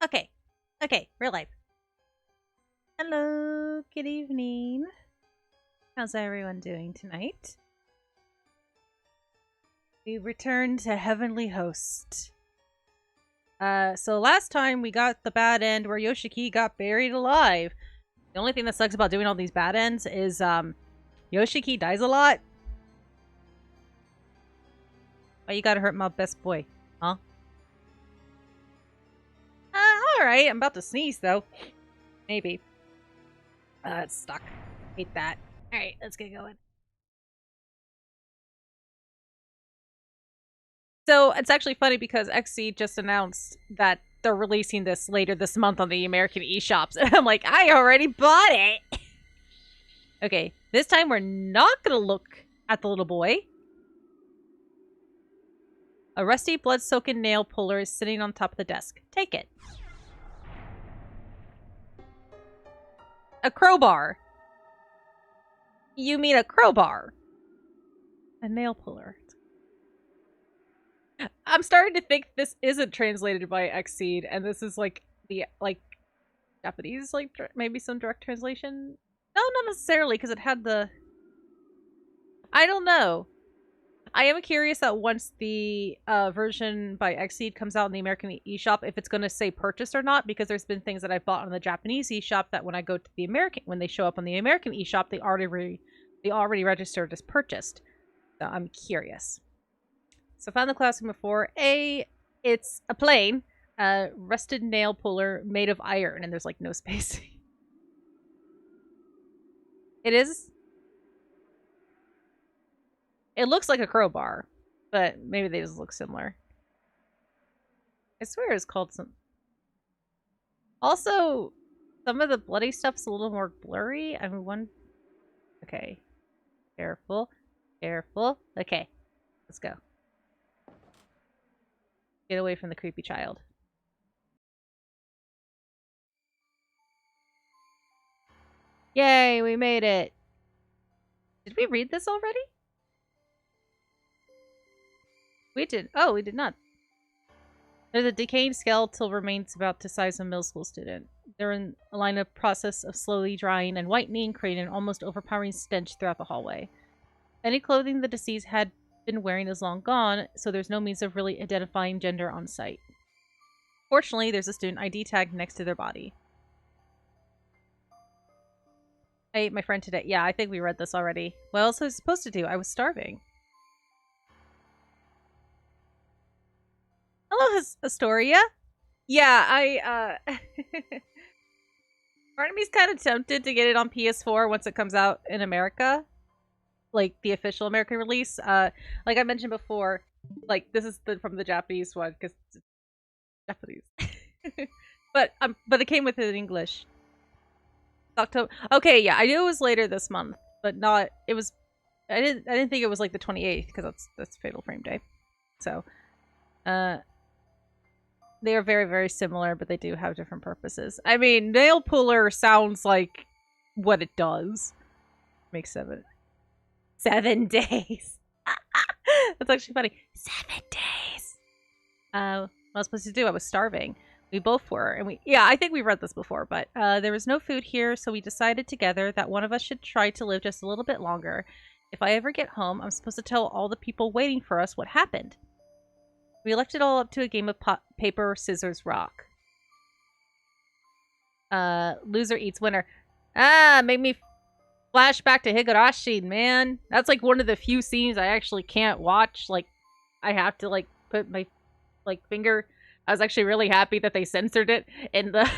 Okay. Okay, real life. Hello, good evening. How's everyone doing tonight? We returned to Heavenly Host. So last time we got the bad end where Yoshiki got buried alive. The only thing that sucks about doing all these bad ends is, Yoshiki dies a lot. Why you gotta hurt my best boy, huh? Alright, I'm about to sneeze, though. Maybe. It's stuck. Hate that. Alright, let's get going. So it's actually funny because XC just announced that they're releasing this later this month on the American eShops. And I'm like, I already bought it. Okay, this time we're not gonna look at the little boy. A rusty, blood-soaked nail puller is sitting on top of the desk. Take it. A crowbar. You mean a crowbar? A nail puller. I'm starting to think this isn't translated by Xseed, and this is like the Japanese, maybe some direct translation. No, not necessarily, because it had the. I don't know. I am curious that once the version by Xseed comes out in the American eShop, if it's going to say purchased or not, because there's been things that I bought on the Japanese eShop that when I go to the American, when they show up on the American eShop, they already registered as purchased. So I'm curious. So found the classroom before. It's a plane, rusted nail puller made of iron, and there's like no space. It is. It looks like a crowbar, but maybe they just look similar. I swear it's called some. Also, some of the bloody stuff's a little more blurry. I mean, one. Okay. Careful. Careful. Okay. Let's go. Get away from the creepy child. Yay, we made it. Did we read this already? We did. Oh, we did not. There's a decaying skeletal remains about the size of a middle school student. They're in a line of process of slowly drying and whitening, creating an almost overpowering stench throughout the hallway. Any clothing the deceased had been wearing is long gone, so there's no means of really identifying gender on site. Fortunately, there's a student ID tag next to their body. I ate my friend today. Yeah, I think we read this already. What else was I supposed to do? I was starving. Hello, Astoria. Yeah, part of me's kind of tempted to get it on PS4 once it comes out in America. Like, the official American release. Like I mentioned before, like, this is from the Japanese one, because it's Japanese. But it came with it in English. October. Okay, yeah, I knew it was later this month, but not. It was. I didn't think it was like the 28th because that's Fatal Frame Day. So, they are very, very similar, but they do have different purposes. I mean, nail puller sounds like what it does. Makes 7 days. That's actually funny. 7 days. What was I supposed to do? I was starving. We both were, and I think we read this before, but there was no food here, so we decided together that one of us should try to live just a little bit longer. If I ever get home, I'm supposed to tell all the people waiting for us what happened. We left it all up to a game of paper, scissors, rock. Loser eats winner. Made me flash back to Higurashi, man. That's like one of the few scenes I actually can't watch. Like, I have to like put my finger. I was actually really happy that they censored it in the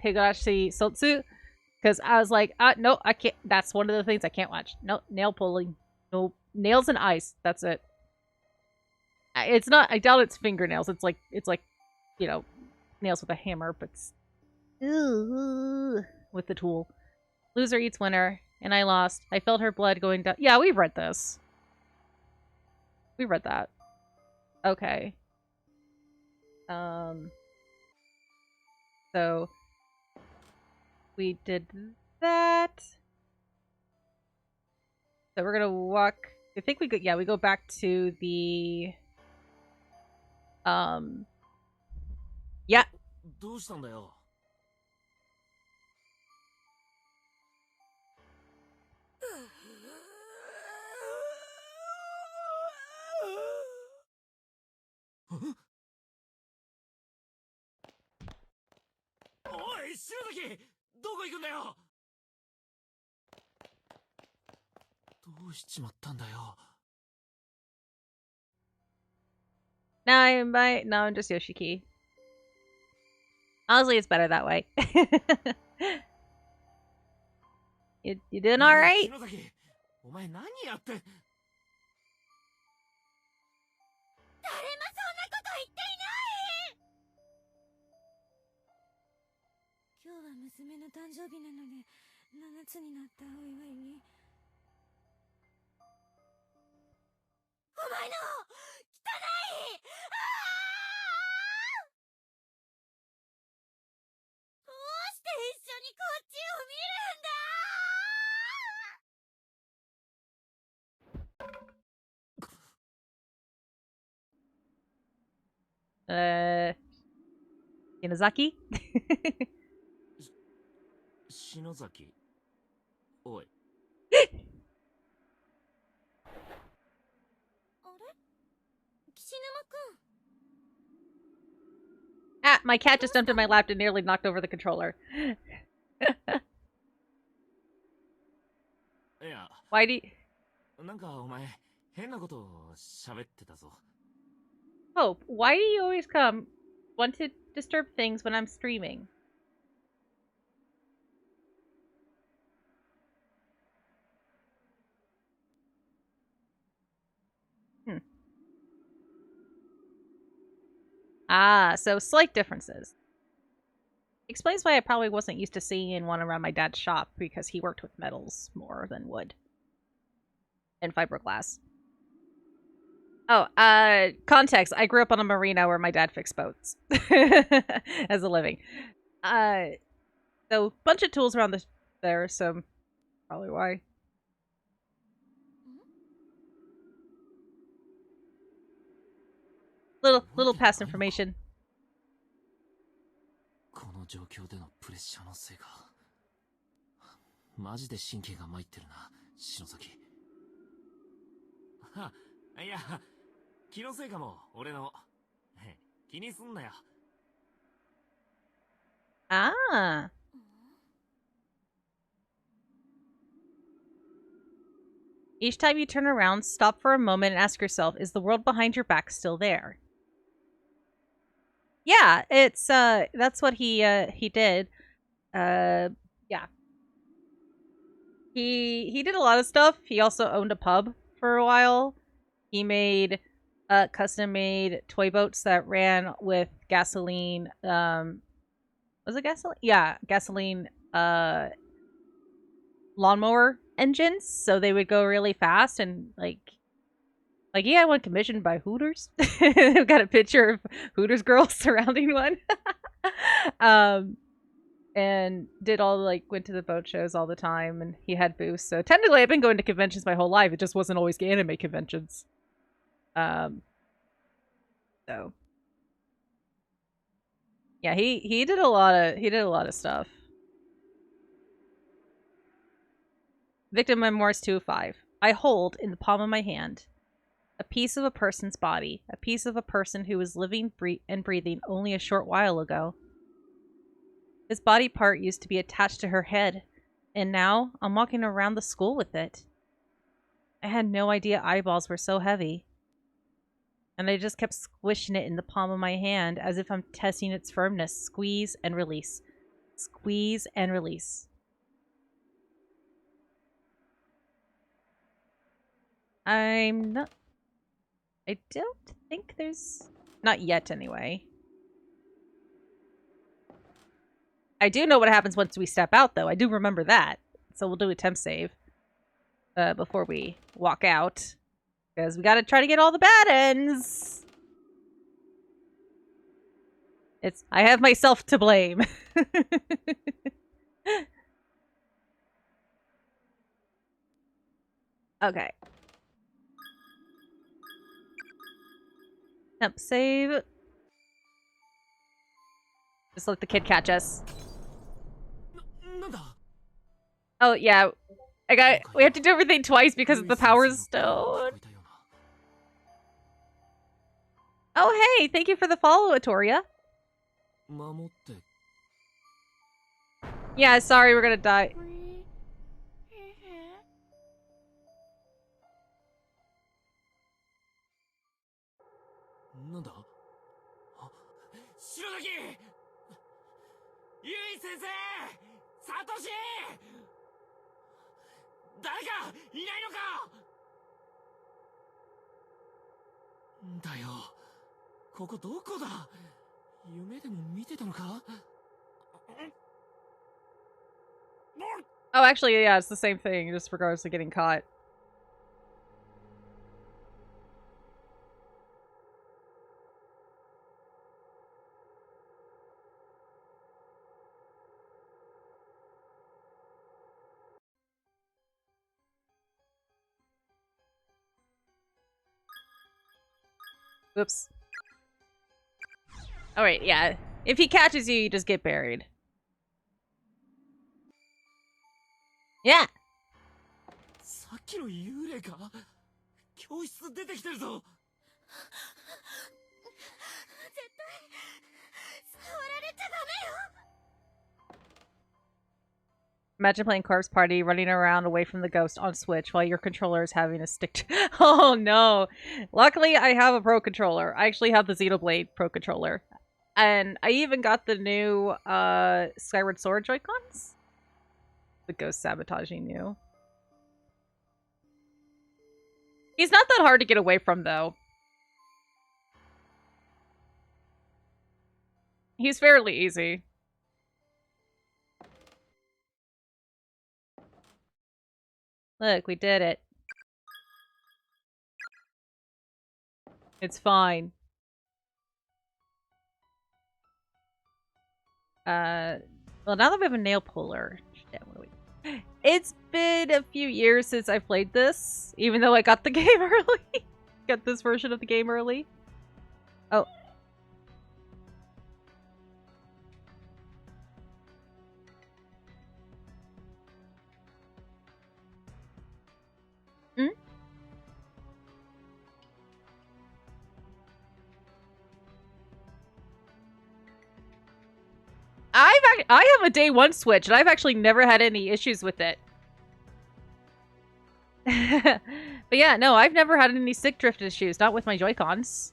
Higurashi Sotsu, because I was like, no, I can't. That's one of the things I can't watch. No nail pulling, no nails and ice. That's it. It's not. I doubt it's fingernails. It's like nails with a hammer, but with the tool. Loser eats winner, and I lost. I felt her blood going down. Yeah, we read this. We read that. Okay. So we did that. So we're gonna walk. I think we go. Yeah, we go back to the. Yeah. どうしたんだよ。おい、篠崎、どこ行くんだよ。どうしちまったんだよ。No, I'm just Yoshiki. Honestly, it's better that way. You doing alright? 篠崎、お前何やって。誰もそんなこと言っていない。今日は娘の誕生日なので、7つになったお祝いに。お前の汚い。どうして一緒にこっちを見るんだ。Inazaki? 篠崎、おい。あれ、岸沼くん。 Ah, my cat just jumped in my lap and nearly knocked over the controller. いや、 Why do you... なんかお前変なことを喋ってたぞ。 Hope, why do you always want to disturb things when I'm streaming? Ah, so slight differences. Explains why I probably wasn't used to seeing one around my dad's shop, because he worked with metals more than wood. And fiberglass. Oh, context. I grew up on a marina where my dad fixed boats. As a living. So, bunch of tools around there, so probably why. Little past information. この状況でのプレッシャーのせいか。マジで神経が参ってるな、篠崎。いや、気のせいかも、俺の。気にすんなよ。Ah. Each time you turn around, stop for a moment and ask yourself, is the world behind your back still there? Yeah, it's that's what he did. Yeah. He did a lot of stuff. He also owned a pub for a while. He made custom made toy boats that ran with gasoline. Was it gasoline? Yeah, gasoline lawnmower engines, so they would go really fast and like he had one commissioned by Hooters. I've got a picture of Hooters girls surrounding one. And did all went to the boat shows all the time, and he had booths. So technically, I've been going to conventions my whole life. It just wasn't always anime conventions. So yeah, he did a lot of stuff. Victim Memoirs 205. I hold in the palm of my hand a piece of a person's body, a piece of a person who was living and breathing only a short while ago. This body part used to be attached to her head, and now I'm walking around the school with it. I had no idea eyeballs were so heavy. And I just kept squishing it in the palm of my hand as if I'm testing its firmness. Squeeze and release. Squeeze and release. I don't think there's... Not yet, anyway. I do know what happens once we step out, though. I do remember that. So we'll do a temp save. Before we walk out. Because we gotta try to get all the bad ends. I have myself to blame. Okay. Temp save. Just let the kid catch us. Oh, yeah. We have to do everything twice because of the power stone. Oh, hey, thank you for the follow, Atoria. Yeah, sorry, we're gonna die. Oh, actually, yeah, it's the same thing, just regardless of getting caught. Oops. Alright, yeah. If he catches you, you just get buried. Yeah! Imagine playing Corpse Party, running around away from the ghost on Switch while your controller is having a stick. Oh no! Luckily, I have a Pro Controller. I actually have the Xenoblade Pro Controller. And I even got the new Skyward Sword Joy-Cons. The ghost sabotaging you. He's not that hard to get away from, though. He's fairly easy. Look, we did it. It's fine. Well, now that we have a nail puller. Shit, what do we... It's been a few years since I played this, even though I got the game early. Got this version of the game early. Oh. Hmm? I have a day one Switch, and I've actually never had any issues with it. But yeah, no, I've never had any stick drift issues, not with my Joy-Cons.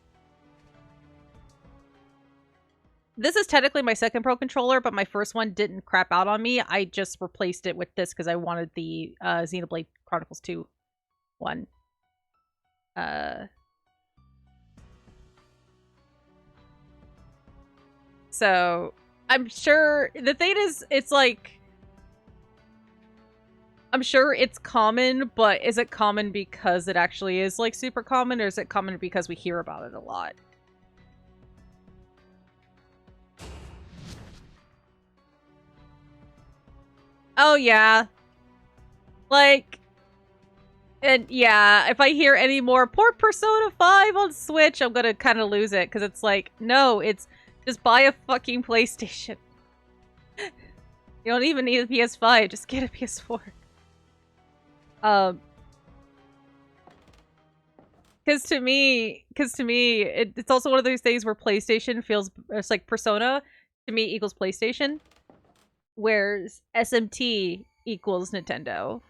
This is technically my second Pro Controller, but my first one didn't crap out on me. I just replaced it with this because I wanted the Xenoblade Chronicles 2 one. So I'm sure the thing is, it's like, I'm sure it's common, but is it common because it actually is like super common, or is it common because we hear about it a lot? Oh yeah. Like, and yeah, if I hear any more port Persona 5 on Switch, I'm gonna kind of lose it, because it's like, no, it's just buy a fucking PlayStation. You don't even need a PS5, just get a PS4. Because to me, it's also one of those things where PlayStation feels, it's like Persona to me equals PlayStation, whereas SMT equals Nintendo.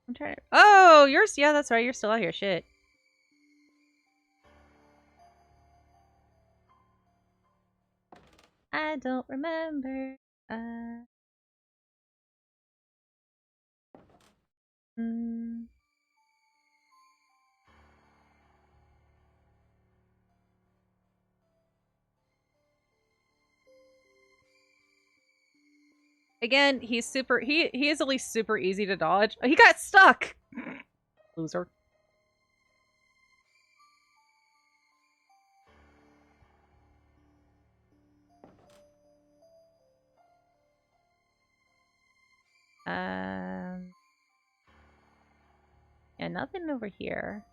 I'm trying to... Oh, yeah, that's right, you're still out here, shit. I don't remember. Again, he's super... He is at least super easy to dodge. Oh, he got stuck! Loser. Yeah, nothing over here.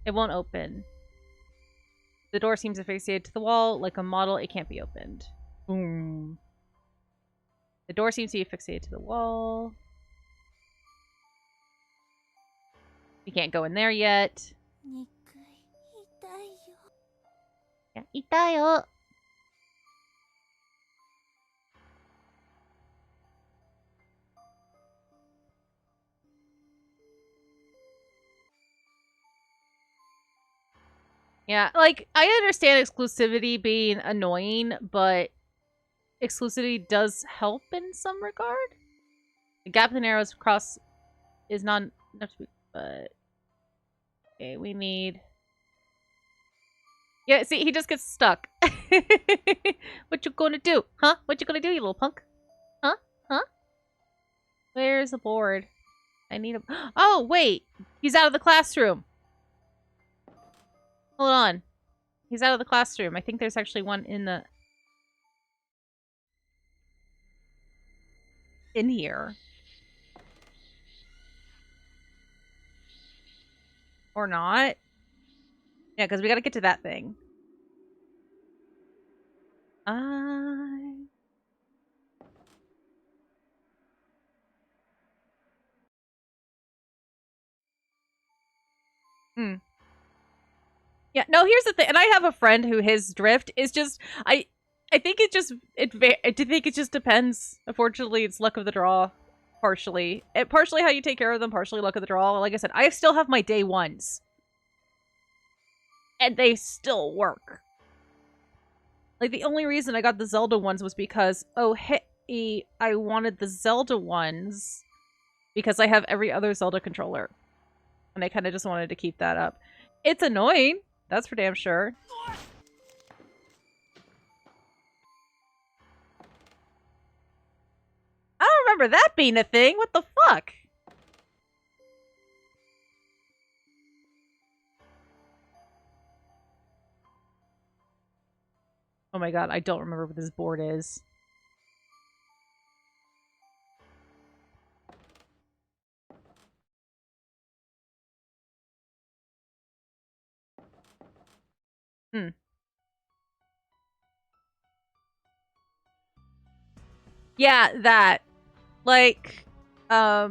It won't open. The door seems asphyxiated to the wall. Like a model, it can't be opened. Boom. The door seems to be asphyxiated to the wall. We can't go in there yet. Yeah, itayo. Yeah, like, I understand exclusivity being annoying, but exclusivity does help in some regard. The gap in the arrows across is not enough to be, but... Okay, we need... Yeah, see, he just gets stuck. What you gonna do? Huh? What you gonna do, you little punk? Huh? Huh? Where's the board? I need a... Oh, wait! He's out of the classroom! Hold on. He's out of the classroom. I think there's actually one in the... in here. Or not. Yeah, because we gotta get to that thing. Yeah, no, here's the thing. And I have a friend who his drift is just... I think it just... I think it just depends. Unfortunately, it's luck of the draw. Partially. Partially how you take care of them, partially luck of the draw. Like I said, I still have my day ones. And they still work. Like, the only reason I got the Zelda ones was because, oh, hey, I wanted the Zelda ones because I have every other Zelda controller. And I kind of just wanted to keep that up. It's annoying. That's for damn sure. I don't remember that being a thing. What the fuck? Oh my god, I don't remember what this board is. Yeah, that. Like, why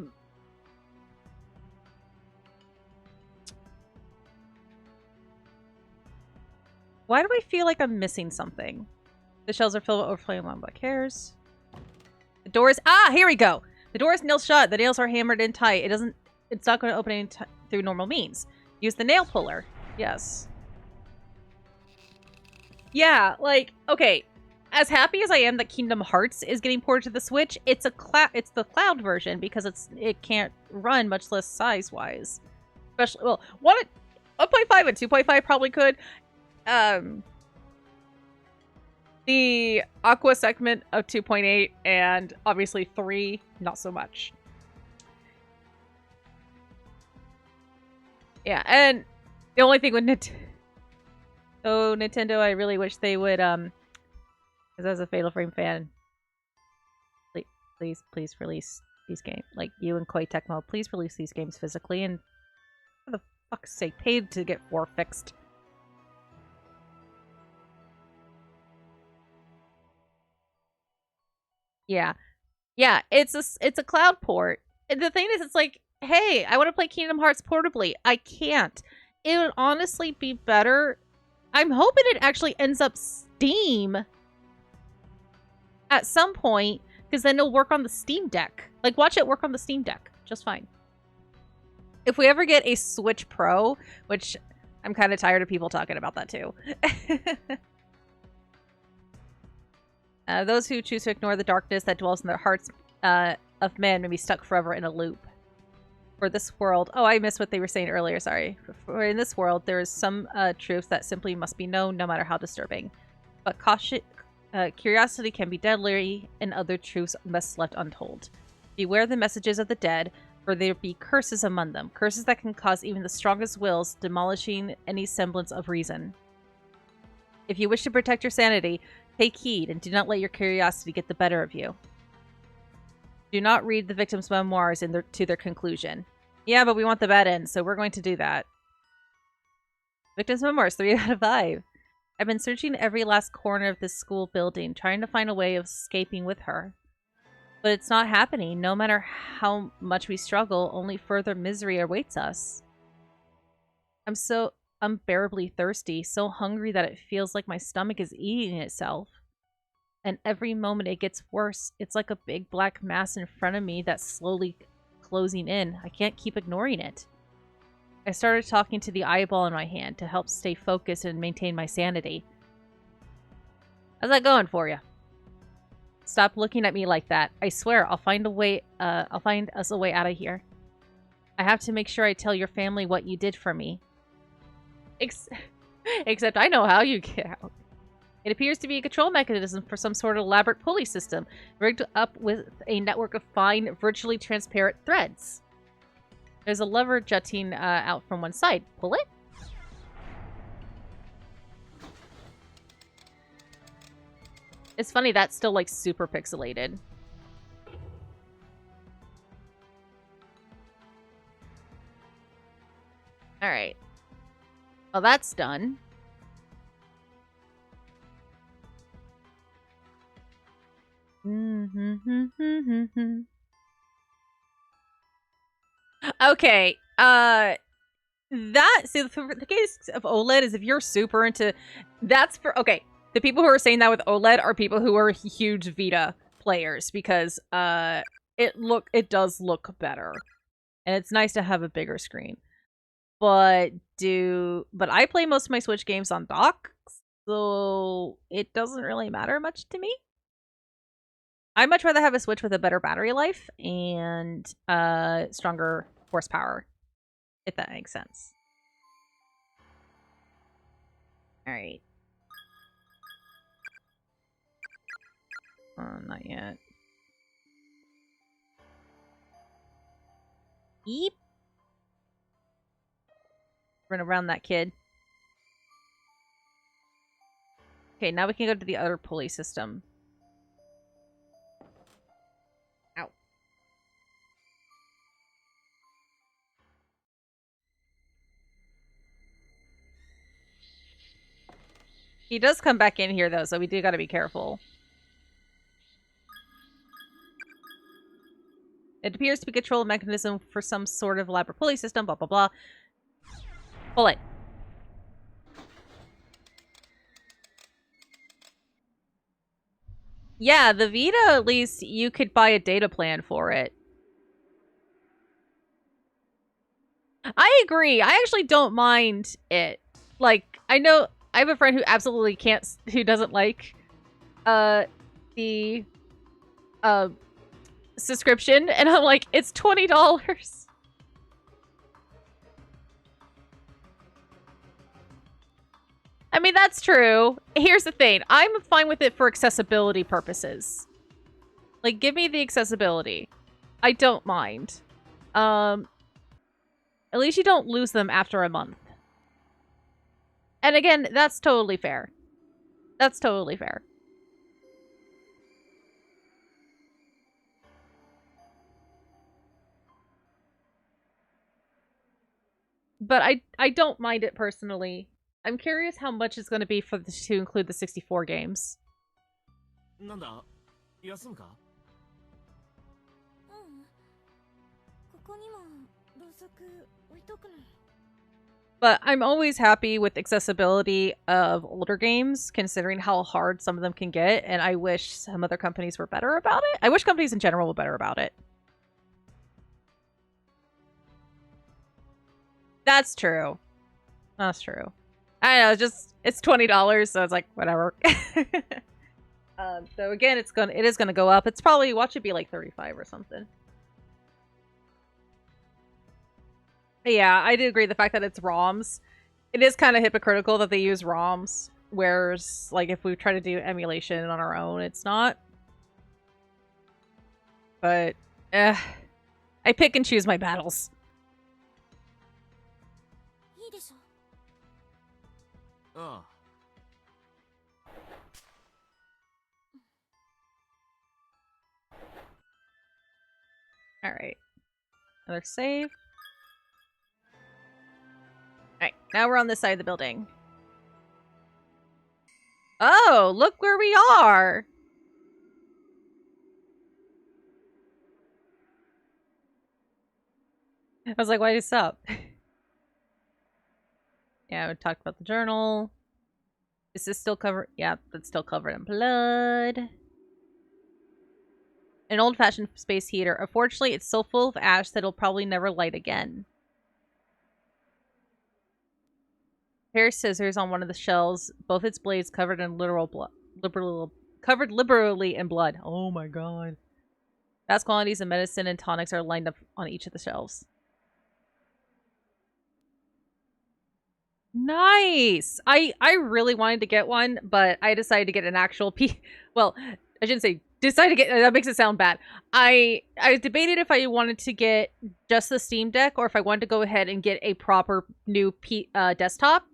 do I feel like I'm missing something? The shells are filled with overflowing long black hairs. The doors... Ah, here we go! The door is nailed shut. The nails are hammered in tight. It's not going to open through normal means. Use the nail puller. Yes. Yeah, like, okay. As happy as I am that Kingdom Hearts is getting ported to the Switch, it's the cloud version because it can't run, much less size-wise. Especially, well, 1.5 and 2.5 probably could. The Aqua segment of 2.8 and obviously 3, not so much. Yeah, and the only thing with Nintendo, I really wish they would, because as a Fatal Frame fan, please release these games. Like, you and Koei Tecmo, please release these games physically, and for the fuck's sake, paid to get 4 fixed. Yeah. Yeah, it's a cloud port. And the thing is, it's like, hey, I want to play Kingdom Hearts portably. I can't. It would honestly be better. I'm hoping it actually ends up Steam at some point, because then it'll work on the Steam Deck. Like, watch it work on the Steam Deck. Just fine. If we ever get a Switch Pro, which I'm kind of tired of people talking about that too. Those who choose to ignore the darkness that dwells in their hearts of men may be stuck forever in a loop. For this world... Oh, I missed what they were saying earlier, sorry. For in this world, there is some truths that simply must be known, no matter how disturbing. But curiosity can be deadly, and other truths best left untold. Beware the messages of the dead, for there be curses among them. Curses that can cause even the strongest wills, demolishing any semblance of reason. If you wish to protect your sanity, take heed, and do not let your curiosity get the better of you. Do not read the victim's memoirs to their conclusion. Yeah, but we want the bad end, so we're going to do that. Victim's memoirs, 3 out of 5. I've been searching every last corner of this school building, trying to find a way of escaping with her. But it's not happening. No matter how much we struggle, only further misery awaits us. I'm so unbearably thirsty, so hungry that it feels like my stomach is eating itself. And every moment it gets worse. It's like a big black mass in front of me that's slowly closing in. I can't keep ignoring it. I started talking to the eyeball in my hand to help stay focused and maintain my sanity. How's that going for you? Stop looking at me like that. I swear, I'll find a way. I'll find us a way out of here. I have to make sure I tell your family what you did for me. Except I know how you get out. It appears to be a control mechanism for some sort of elaborate pulley system, rigged up with a network of fine, virtually transparent threads. There's a lever jutting out from one side. Pull it? It's funny, that's still, like, super pixelated. Alright. Well, that's done. Okay, the case of OLED is if you're super into... That's for... Okay, the people who are saying that with OLED are people who are huge Vita players, because, it does look better. And it's nice to have a bigger screen. But I play most of my Switch games on dock, so it doesn't really matter much to me. I'd much rather have a Switch with a better battery life and stronger horsepower, if that makes sense. Alright. Not yet. Eep. Run around that kid. Okay, now we can go to the other pulley system. Ow. He does come back in here, though, so we do gotta be careful. It appears to be a control mechanism for some sort of elaborate pulley system, blah, blah, blah. Pull it. Yeah, the Vita, at least, you could buy a data plan for it. I agree. I actually don't mind it. Like, I know I have a friend who absolutely can't, who doesn't like the subscription, and I'm like, it's $20. I mean, that's true. Here's the thing. I'm fine with it for accessibility purposes. Like, give me the accessibility. I don't mind. At least you don't lose them after a month. And again, that's totally fair. That's totally fair. But I don't mind it personally. I'm curious how much it's going to be for to include the 64 games. But I'm always happy with accessibility of older games, considering how hard some of them can get, and I wish some other companies were better about it. I wish companies in general were better about it. That's true. That's true. I don't know, it's $20, so it's like, whatever. So again, it is gonna go up. It's probably, watch it be like 35 or something. But yeah, I do agree. The fact that it's ROMs, it is kind of hypocritical that they use ROMs, whereas, like, if we try to do emulation on our own, it's not. But, I pick and choose my battles. Alright. Another save. Alright, now we're on this side of the building. Oh, look where we are! I was like, why did it stop? Yeah, we talked about the journal. Is this still covered? Yeah, that's still covered in blood. An old-fashioned space heater. Unfortunately, it's so full of ash that it'll probably never light again. Pair of scissors on one of the shelves, both its blades covered in literal blood. Covered liberally in blood. Oh my god. Vast quantities of medicine and tonics are lined up on each of the shelves. Nice! I really wanted to get one, but I decided to get an actual well, I shouldn't say decided to get, that makes it sound bad. I debated if I wanted to get just the Steam Deck or if I wanted to go ahead and get a proper new desktop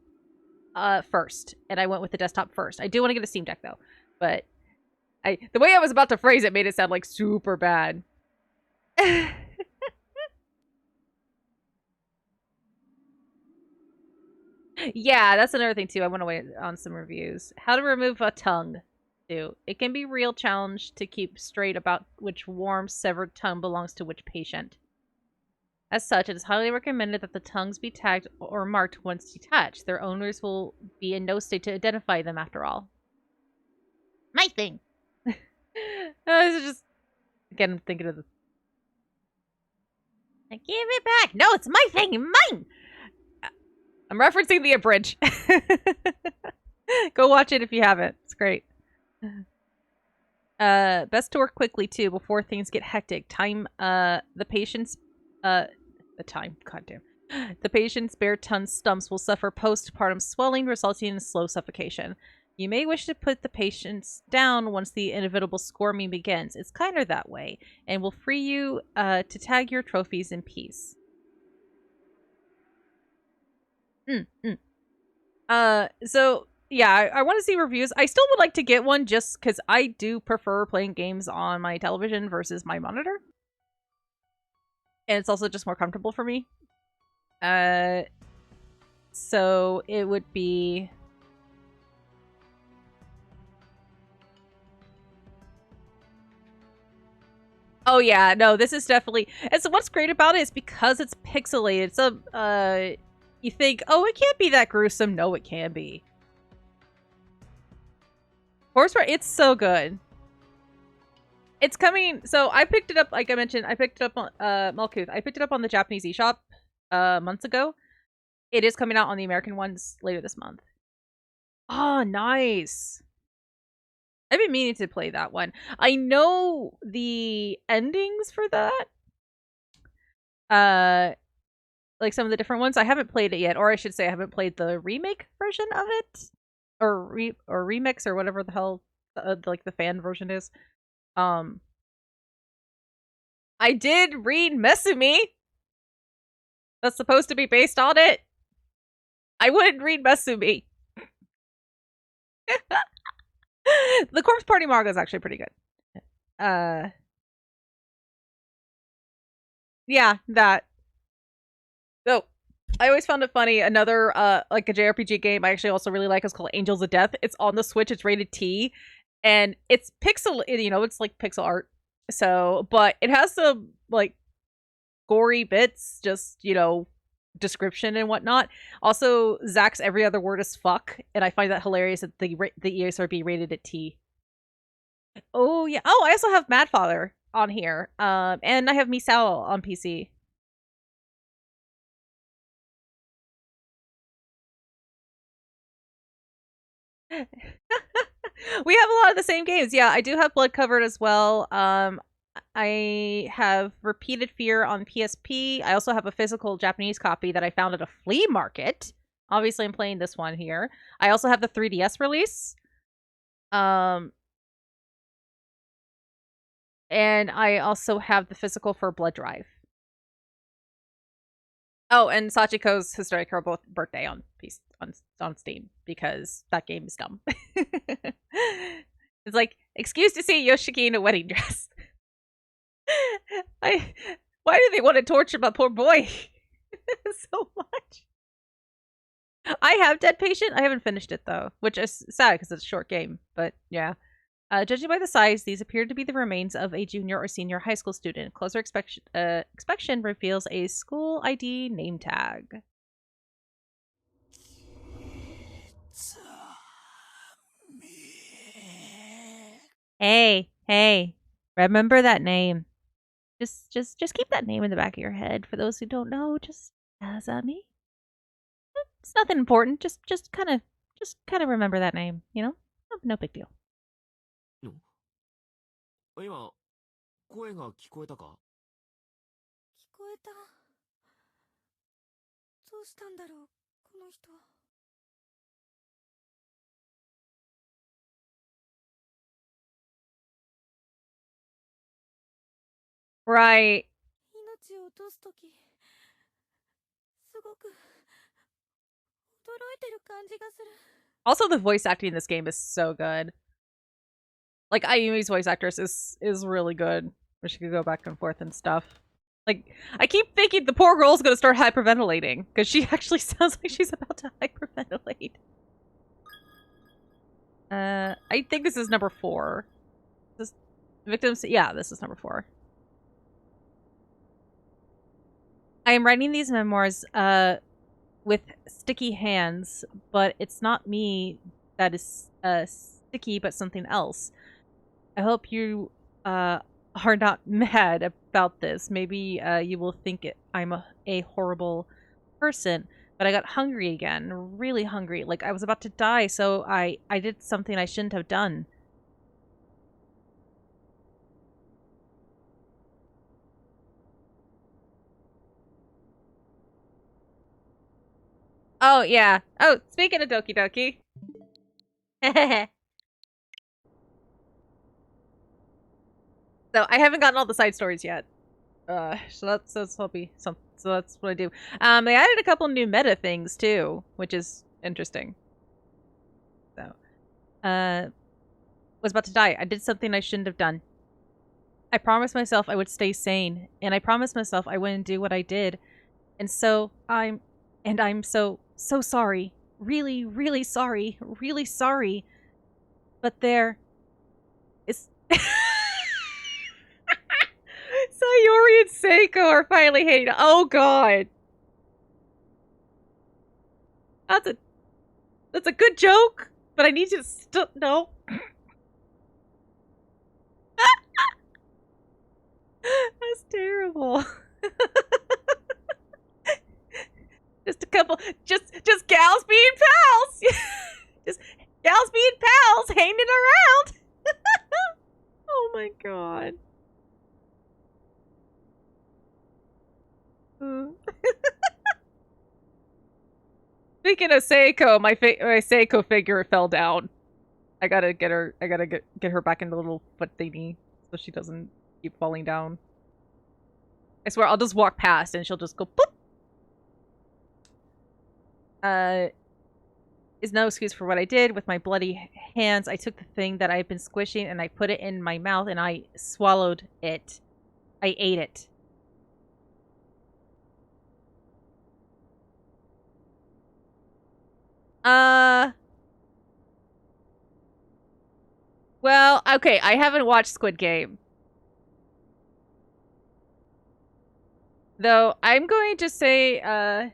first. And I went with the desktop first. I do want to get a Steam Deck though, but the way I was about to phrase it made it sound like super bad. Yeah, that's another thing too. I want to wait on some reviews. How to remove a tongue. Too. It can be a real challenge to keep straight about which warm, severed tongue belongs to which patient. As such, it is highly recommended that the tongues be tagged or marked once detached. Their owners will be in no state to identify them after all. My thing! This is just... Again, I'm thinking of the... Give it back! No, it's my thing! Mine! I'm referencing the abridge. Go watch it if you haven't. It's great. Best to work quickly too before things get hectic. The patient's bare tongue stumps will suffer postpartum swelling, resulting in slow suffocation. You may wish to put the patients down once the inevitable squirming begins. It's kinder that way, and will free you to tag your trophies in peace. So yeah, I want to see reviews. I still would like to get one just because I do prefer playing games on my television versus my monitor. And it's also just more comfortable for me. So it would be... Oh yeah, no, this is definitely... And so what's great about it is because it's pixelated, so, you think, oh, it can't be that gruesome. No, it can be. Horsepower, it's so good. It's coming... So I picked it up, like I mentioned, I picked it up on, Malkuth. I picked it up on the Japanese eShop, months ago. It is coming out on the American ones later this month. Oh, nice. I've been meaning to play that one. I know the endings for that. Like some of the different ones. I haven't played it yet, or I should say I haven't played the remake version of it. Or remix, or whatever the hell like the fan version is. I did read Mesumi. That's supposed to be based on it. I wouldn't read Mesumi. The Corpse Party manga is actually pretty good. Yeah, that. So, I always found it funny. Another, like a JRPG game I actually also really like is called Angels of Death. It's on the Switch. It's rated T. And it's pixel, you know, it's like pixel art. So, but it has some, like, gory bits, just, you know, description and whatnot. Also, Zach's every other word is fuck. And I find that hilarious that the ESRB rated it T. Oh, yeah. Oh, I also have Madfather on here. And I have Misao on PC. We have a lot of the same games. Yeah, I do have Blood Covered as well. I have Repeated Fear on PSP. I also have a physical Japanese copy that I found at a flea market. Obviously, I'm playing this one here. I also have the 3DS release. And I also have the physical for Blood Drive. Oh, and Sachiko's Historic Hero birthday on Steam, because that game is dumb. It's like, excuse to see Yoshiki in a wedding dress. Why do they want to torture my poor boy so much? I have Dead Patient. I haven't finished it though, which is sad because it's a short game. But yeah. Judging by the size, these appear to be the remains of a junior or senior high school student. Closer inspection reveals a school ID name tag. Hey, remember that name. Just keep that name in the back of your head. For those who don't know, just me. It's nothing important. Just kind of remember that name. You know, no big deal. 今、声が聞こえたか？聞こえた。どうしたんだろう、この人。Right. 命を落とすとき、すごく驚いてる感じがする。Also, the voice acting in this game is so good. Like, Ayumi's voice actress is really good. Where she could go back and forth and stuff. Like, I keep thinking the poor girl's gonna start hyperventilating, because she actually sounds like she's about to hyperventilate. I think this is number 4. This victims, yeah, this is number 4. I am writing these memoirs, with sticky hands, but it's not me that is, sticky, but something else. I hope you, are not mad about this. Maybe, you will think I'm a horrible person, but I got hungry again, really hungry. Like, I was about to die, so I did something I shouldn't have done. Oh, yeah. Oh, speaking of Doki Doki. So, I haven't gotten all the side stories yet. So that's what I do. They added a couple new meta things, too, which is interesting. So, was about to die. I did something I shouldn't have done. I promised myself I would stay sane, and I promised myself I wouldn't do what I did. And so, I'm so sorry. Really, really sorry. Really sorry. But there is... Sayori and Seiko are finally hating. Oh god. That's a good joke, but I need you to no. That's terrible. Just a couple, just gals being pals. Just gals being pals, hanging around. Oh my god. Speaking of Seiko, my Seiko figure fell down. I gotta get her back in the little foot thingy so she doesn't keep falling down. I swear I'll just walk past and she'll just go boop. Is no excuse for what I did with my bloody hands. I took the thing that I've been squishing and I put it in my mouth and I swallowed it. I ate it. Well, okay, I haven't watched Squid Game. Though, I'm going to say, the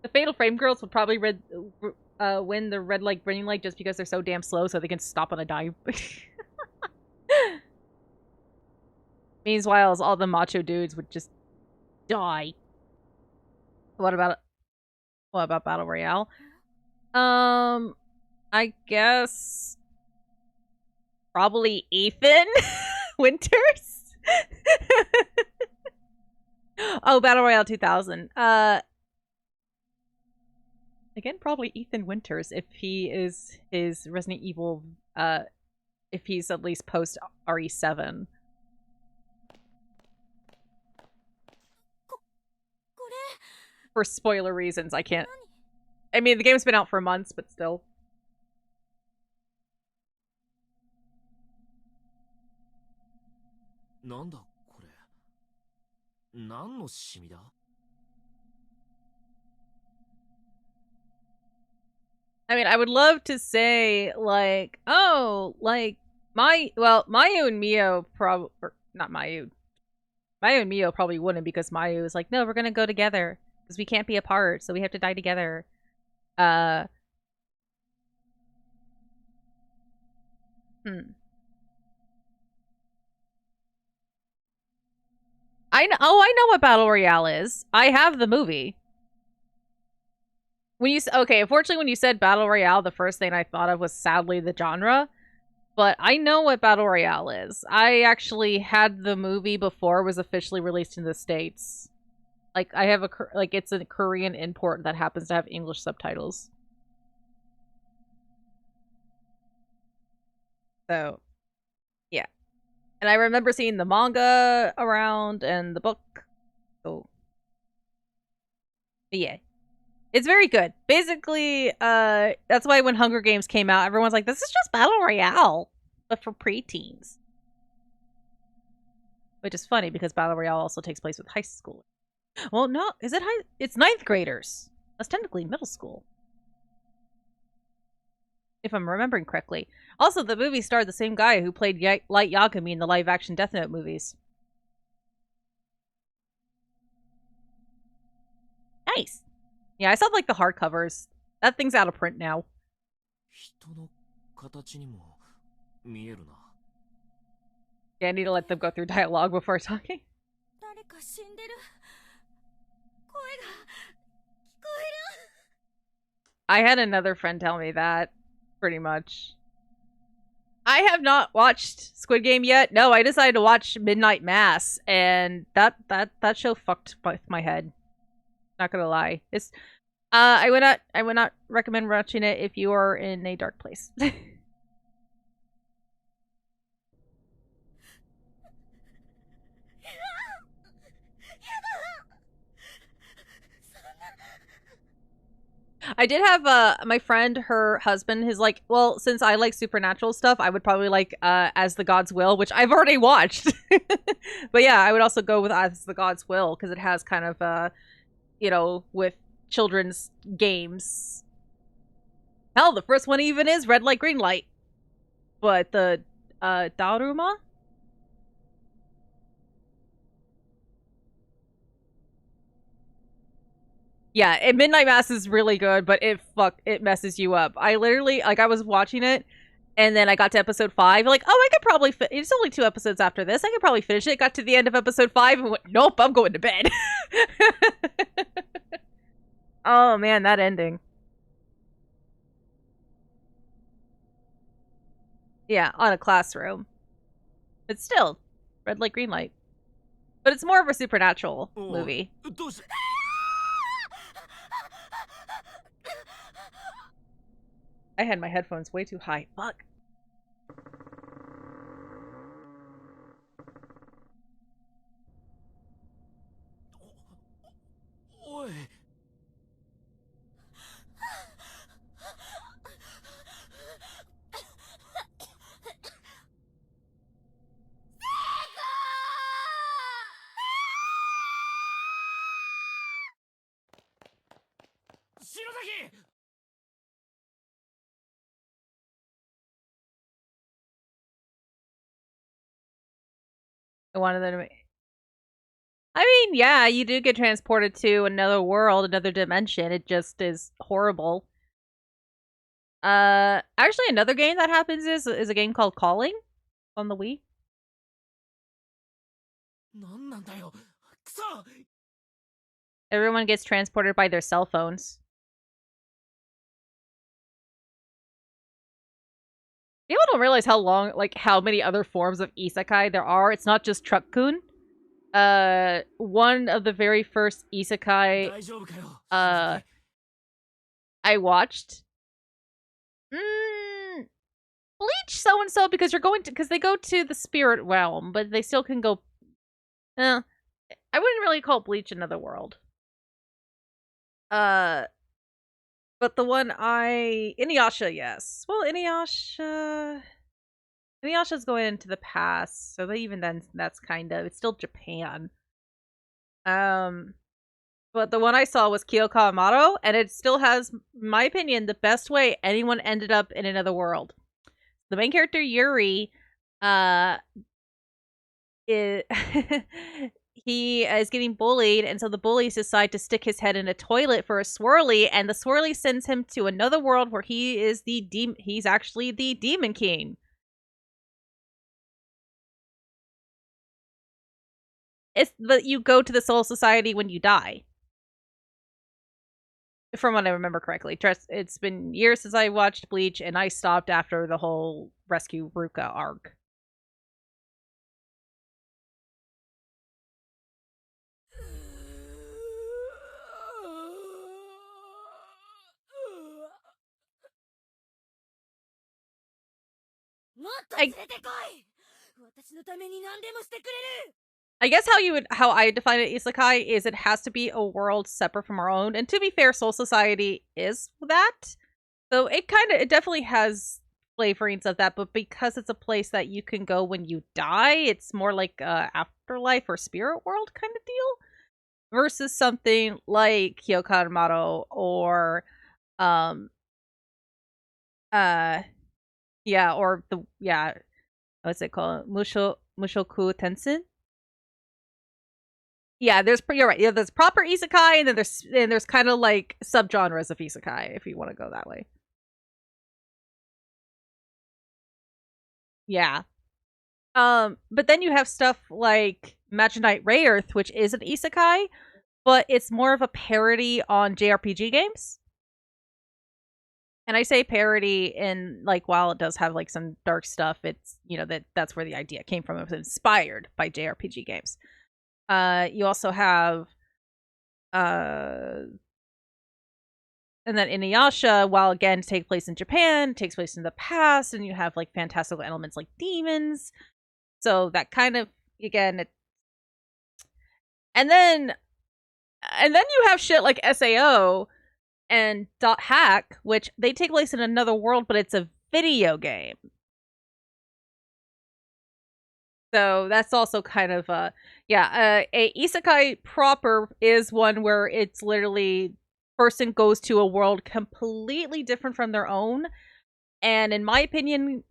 Fatal Frame girls would probably win the red light, green light just because they're so damn slow so they can stop on a dime. Meanwhile, all the macho dudes would just die. What about Battle Royale? I guess probably Ethan Winters. Oh, Battle Royale 2000. Again, probably Ethan Winters if he is his Resident Evil. If he's at least post RE7. For spoiler reasons, I can't. I mean, the game's been out for months, but still. なんだこれ。何のシミだ？ I mean, I would love to say, like, oh, like, Mayu and Mio probably, not Mayu. Mayu and Mio probably wouldn't because Mayu is like, no, we're gonna go together because we can't be apart, so we have to die together. Uh, hmm. I know what Battle Royale is. I have the movie. Okay, unfortunately, when you said Battle Royale, the first thing I thought of was sadly the genre. But I know what Battle Royale is. I actually had the movie before it was officially released in the States. Like, I have it's a Korean import that happens to have English subtitles. So, yeah. And I remember seeing the manga around and the book. So, yeah. It's very good. Basically, that's why when Hunger Games came out, everyone's like, this is just Battle Royale, but for preteens. Which is funny because Battle Royale also takes place with high school. Well, no, is it high? It's ninth graders. That's technically middle school. If I'm remembering correctly. Also, the movie starred the same guy who played Light Yagami in the live-action Death Note movies. Nice. Yeah, I saw, like, the hardcovers. That thing's out of print now. Yeah, I need to let them go through dialogue before talking. I had another friend tell me that, pretty much. I have not watched Squid Game yet. No, I decided to watch Midnight Mass, and that show fucked with my head. Not gonna lie. It's I would not recommend watching it if you are in a dark place. I did have my friend, her husband, his like, well, since I like supernatural stuff, I would probably like As the Gods Will, which I've already watched. But yeah, I would also go with As the Gods Will because it has kind of you know, with children's games. Hell, the first one even is red light, green light. But the Daruma? Yeah, Midnight Mass is really good, but it messes you up. I literally like I was watching it, and then I got to episode 5, like, oh, I could probably it's only 2 episodes after this. I could probably finish it. Got to the end of episode 5 and went, nope, I'm going to bed. Oh man, that ending. Yeah, on a classroom. But still, red light, green light. But it's more of a supernatural movie. I had my headphones way too high. Fuck. Oi. Shirozaki! I wanted them to. I mean, yeah, you do get transported to another world, another dimension. It just is horrible. Actually, another game that happens is a game called Calling on the Wii. Everyone gets transported by their cell phones. People don't realize how many other forms of isekai there are. It's not just Truck-kun. One of the very first isekai, I watched. Bleach so-and-so because because they go to the spirit realm, but they still can go. I wouldn't really call Bleach another world. But the one Inuyasha, yes. Well, Inuyasha's going into the past, so even then, that's kind of, it's still Japan. But the one I saw was Kyoko Amato, and it still has, in my opinion, the best way anyone ended up in another world. The main character, Yuri, is he is getting bullied, and so the bullies decide to stick his head in a toilet for a swirly, and the swirly sends him to another world where he is he's actually the Demon King. But you go to the Soul Society when you die. From what I remember correctly. It's been years since I watched Bleach, and I stopped after the whole Rescue Ruka arc. I guess how I define it, isekai, is it has to be a world separate from our own. And to be fair, Soul Society is that. So it definitely has flavorings of that, but because it's a place that you can go when you die, it's more like a afterlife or spirit world kind of deal. Versus something like Kyoko Amato or what's it called? Mushoku Tensei? Yeah, you're right. Yeah, there's proper isekai, and then there's kind of like subgenres of isekai, if you want to go that way. Yeah. But then you have stuff like Maginite Ray Earth, which is an isekai, but it's more of a parody on JRPG games. And I say parody in, like, while it does have like some dark stuff, it's, that's where the idea came from. It was inspired by JRPG games. You also have and then Inuyasha, while again takes place in Japan, takes place in the past, and you have like fantastical elements like demons. So that kind of, again, and then you have shit like SAO and .hack, which they take place in another world, but it's a video game. So that's also kind of a isekai proper is one where it's literally person goes to a world completely different from their own, and in my opinion,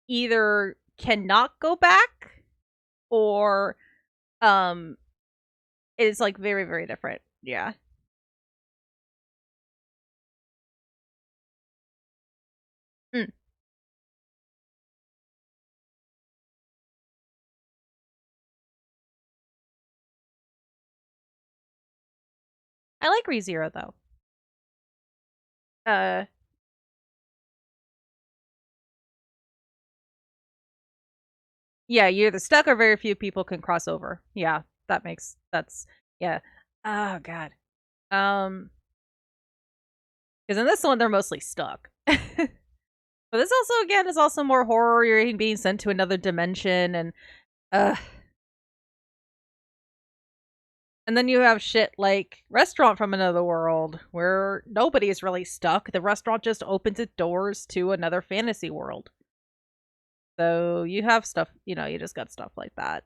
either cannot go back or is like very, very different. Yeah. Mm. I like ReZero though. Yeah, you're either stuck or very few people can cross over. Yeah, yeah. Oh god. Because in this one they're mostly stuck. But this also, again, is also more horror. You're being sent to another dimension, and and then you have shit like Restaurant from Another World, where nobody is really stuck. The restaurant just opens its doors to another fantasy world. So you have stuff, you just got stuff like that.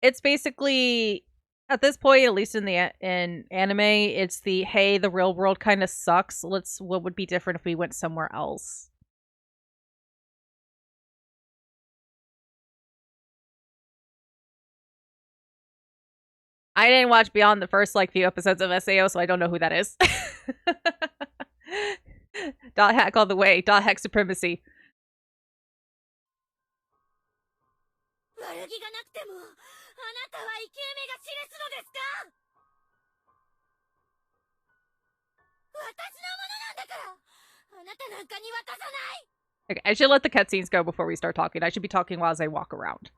It's basically, at this point, at least in anime, it's hey, the real world kind of sucks. What would be different if we went somewhere else? I didn't watch beyond the first few episodes of SAO, so I don't know who that is. .hack all the way. .hack supremacy. Okay, I should let the cutscenes go before we start talking. I should be talking while as I walk around.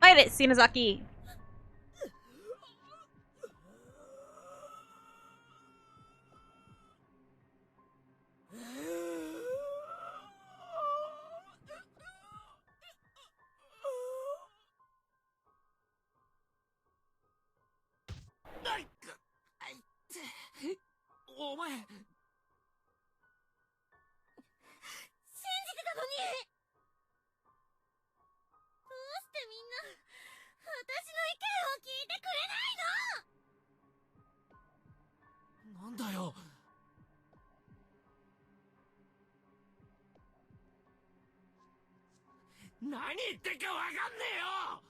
Fight it, Shinozaki! お前。信じてたのに。どうしてみんな私の意見を聞いてくれないの。なんだよ。何言ってっかわかんねえよ。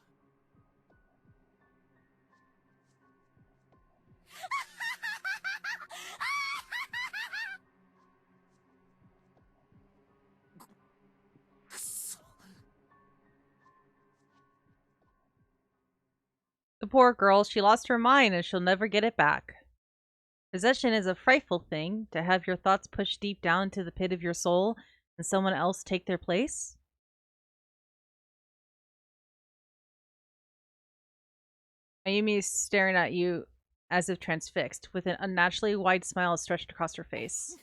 くそ。The poor girl, she lost her mind and she'll never get it back. Possession is a frightful thing, to have your thoughts pushed deep down into the pit of your soul and someone else take their place. Ayumi is staring at you as if transfixed, with an unnaturally wide smile stretched across her face.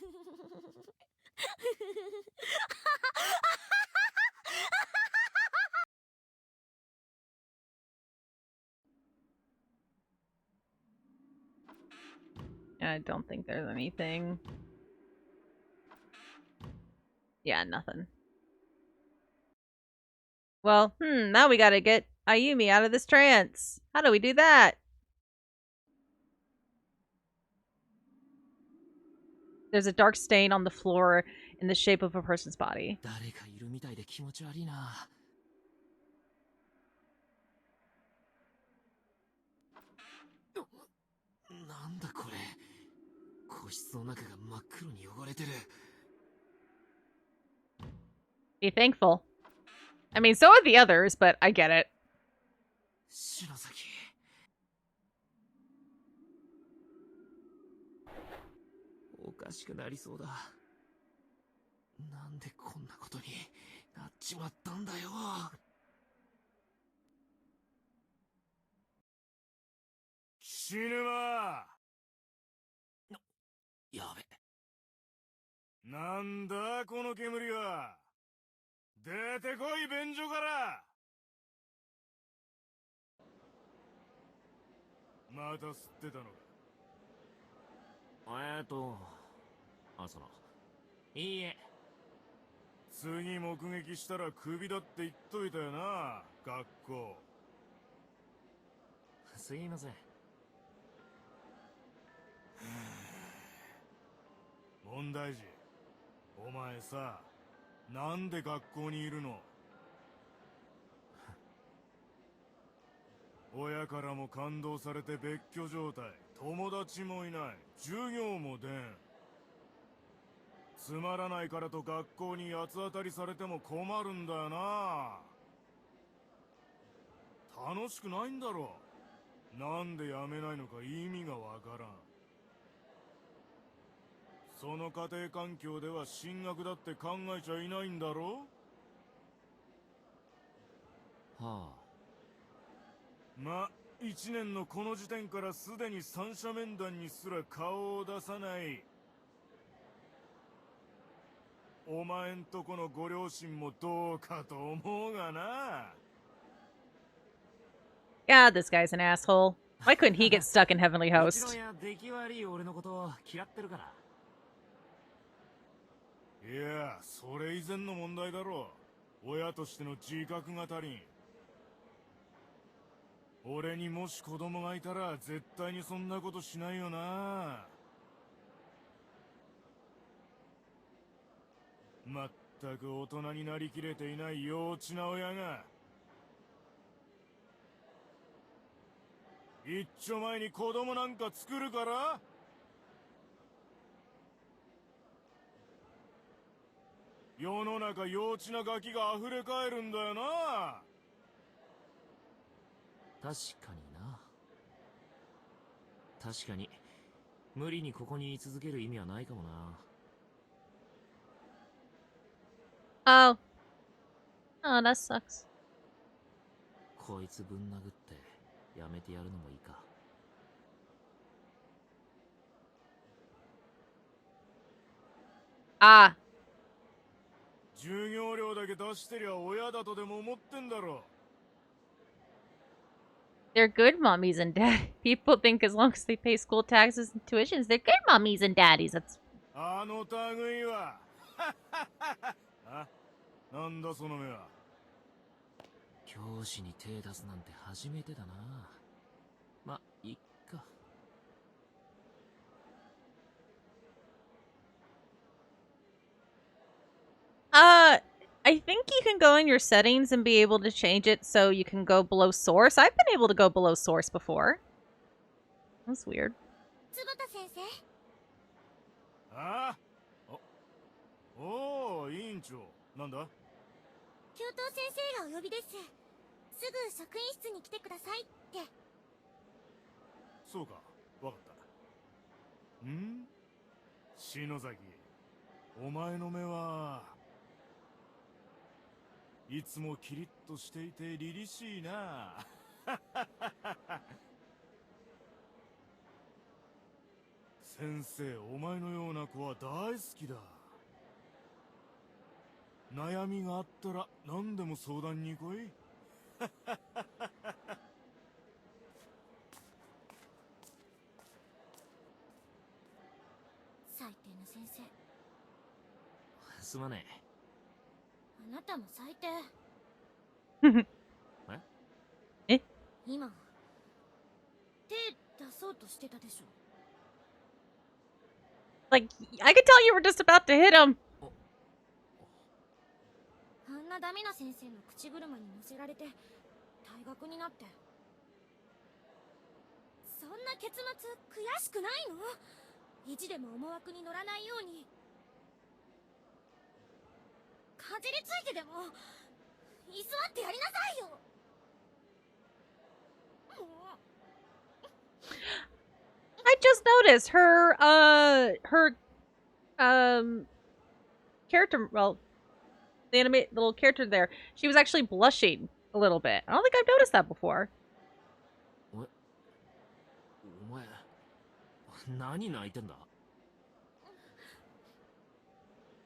I don't think there's anything. Yeah, nothing. Well, now we gotta get Ayumi out of this trance. How do we do that? There's a dark stain on the floor in the shape of a person's body. 誰かいるみたいで気持ち悪いな。なんだこれ。個室の中が真っ黒に汚れてる。Be thankful. I mean, so are the others, but I get it. 篠崎。おかしくなりそうだ。なんでこんなことになっちまったんだよ。死ぬま。やべ。なんだこの煙は。出てこい便所から。また吸ってたのか。その、いいえ。次目撃したらクビだって言っといたよな、学校。すいません。問題児、お前さ、なんで学校にいるの？親からも感動されて別居状態、友達もいない、授業も出ん。つまらないからと学校に八つ当たりされても困るんだよな。楽しくないんだろ。なんでやめないのか意味がわからん。その家庭環境では進学だって考えちゃいないんだろ。はあ。ま、一年のこの時点からすでに三者面談にすら顔を出さない。お前んとこのご両親もどうかと思うがな。God, this guy's an asshole. Why couldn't he get stuck in Heavenly もちろん Host? や出来悪い俺のことを嫌ってるから。いや、それ以前の問題だろう。親としての自覚が足りん。俺にもし子供がいたら絶対にそんなことしないよな。まったく大人になりきれていない幼稚な親が一丁前に子供なんか作るから。世の中幼稚なガキが溢れ返るんだよな。確かにな。確かに無理にここに居続ける意味はないかもな。Oh. Oh, that sucks. こいつぶん殴ってやめてやるのもいいか。Ah. 授業料だけ出してりゃ親だとでも思ってんだろ。They're good mommies and dad. People think as long as they pay school taxes and tuitions, they're good mommies and daddies. That's あの類は。あ、なんだその目は。教師に手出すなんて初めてだな。ま、いっか。I think you can go in your settings and be able to change it so you can go below source. I've been able to go below source before. That's weird. 坪田先生。ああ、おー、委員長。なんだ？教頭先生がお呼びです。すぐ職員室に来てくださいって。そうか、わかった。ん？篠崎、お前の目はいつもキリッとしていて凛々しいな。先生、お前のような子は大好きだ。悩みがあったら何でも相談に来い。最低な先生。すまねあなたも最低。え？今手出そうとしてたでしょ。 Like, I could tell you were just about to hit him. あんなダメな先生の口車に乗せられて退学になって。そんな結末悔しくないの？意地でも思惑に乗らないようにかじりついてでも居座ってやりなさいよ。もう I just noticed her character, well, the little character there, she was actually blushing a little bit. I don't think I've noticed that before. お前、何泣いてんだ？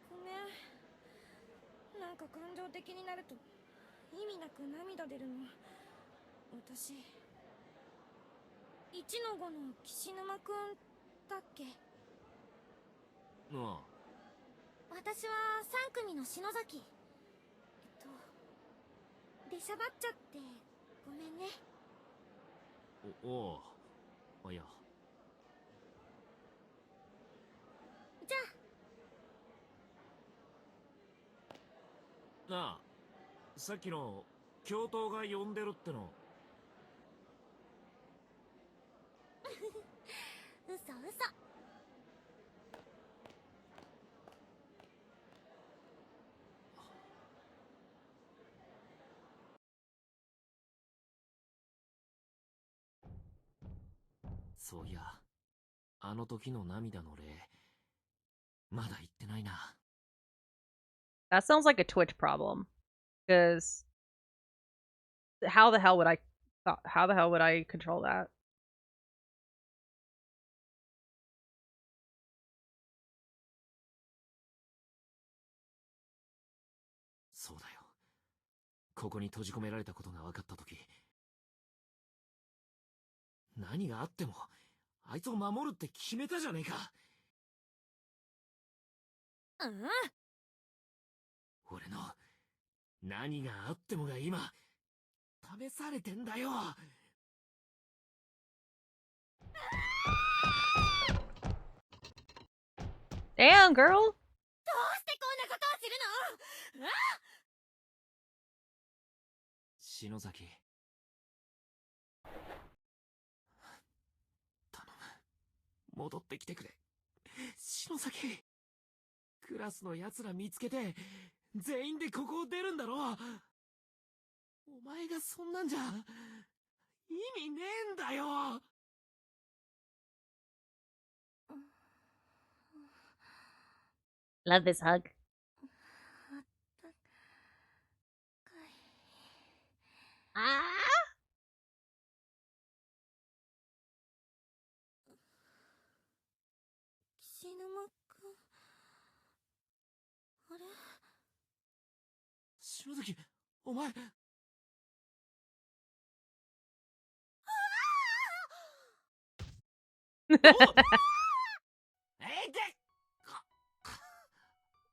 ごめん、なんか感情的になると意味なく涙出るの。私1の5の岸沼くんだっけ？ああ、私は3組の篠崎。出しゃばっちゃってごめんね。おう、いや。じゃあ。なあ、さっきの教頭が呼んでるっての。嘘嘘。そういや、あの時の涙の礼、まだ言ってないな。That sounds like a Twitch problem. Because how the hell would I control that? そうだよ。ここに閉じ込められたことが分かった時、何があってもあいつを守るって決めたじゃねえか。うん。俺の何があってもが今試されてんだよ。Damn, girl! どうしてこんなことをするの？篠崎、頼む、戻ってきてくれ。篠崎、クラスの奴ら見つけて全員でここを出るんだろ。お前がそんなんじゃ意味ねえんだよ。Love this hug. ああ。岸沼くん、あれ？篠崎、お前。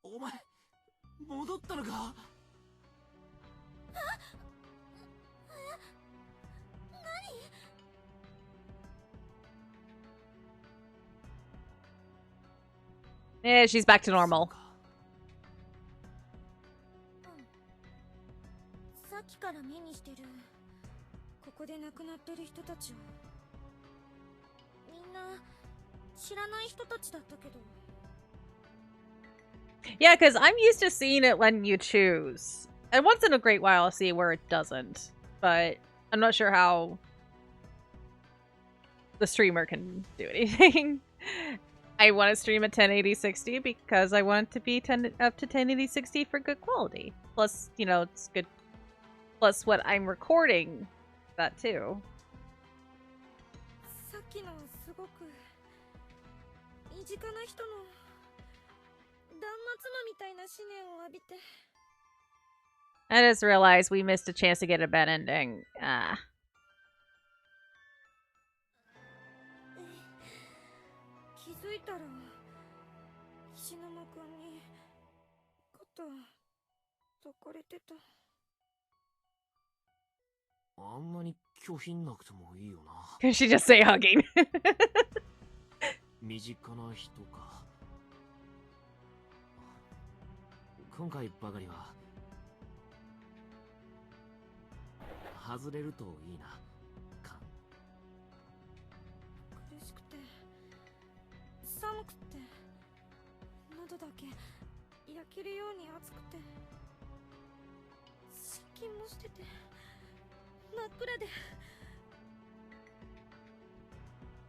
お前戻ったのか。Yeah, she's back to normal. さっきから目にしてるここで亡くなってる人たちをみんな知らない人たちだったけど。 Yeah, because I'm used to seeing it when you choose. And once in a great while I'll see where it doesn't. But I'm not sure how the streamer can do anything. I want to stream at 1080-60 because I want it to be up to 1080-60 for good quality. Plus, you know, it's good. Plus what I'm recording, that too. さっきのはすごく身近な人の断末魔みたいな思念を浴びて。 I just realized we missed a chance to get a bad ending. Ah. 気づいたら石沼くんに肩抱かれてた。あんなに拒否なくてもいいよな。Can she just say hugging? 身近な人か。今回ばかりは外れるといいな。苦しくて寒くて喉だけ焼けるように熱くて失禁もしてて真っ暗で。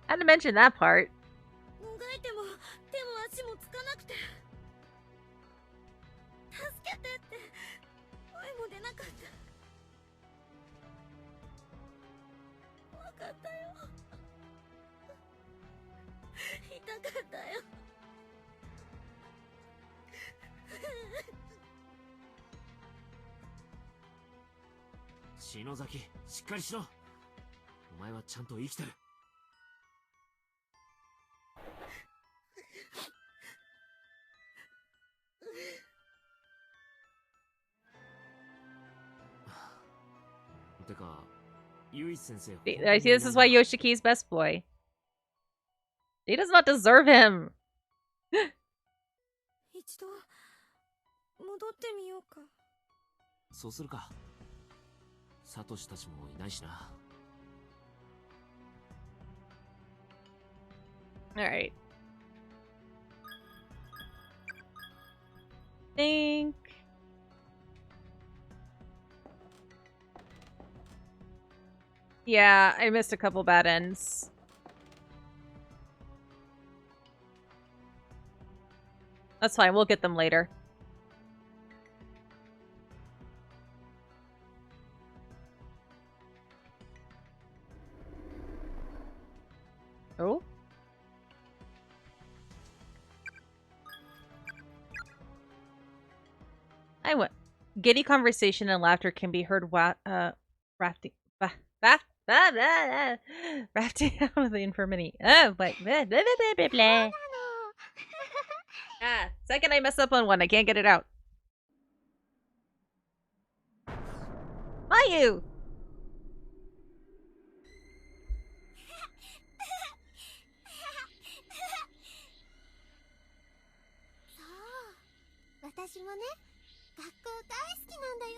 I had to mention that part. もがいても手も足もつかなくて助けてって声も出なかった。怖かったよ。痛かったよ。篠崎、しっかりしろ。お前はちゃんと生きてる。てか、ユイ先生。I see this is why Yoshiki's best boy. He does not deserve him. 一度戻ってみようか。そうするか。サトシたちもいないしな。Alright. Think. Yeah, I missed a couple bad ends. That's fine, we'll get them later. Oh? I went. Giddy conversation and laughter can be heard rafting rafting out of the infirmity. Oh, but blah, blah, blah, blah, blah. Ah, second I mess up on one, I can't get it out. Mayu! 私もね、学校大好きなんだよ。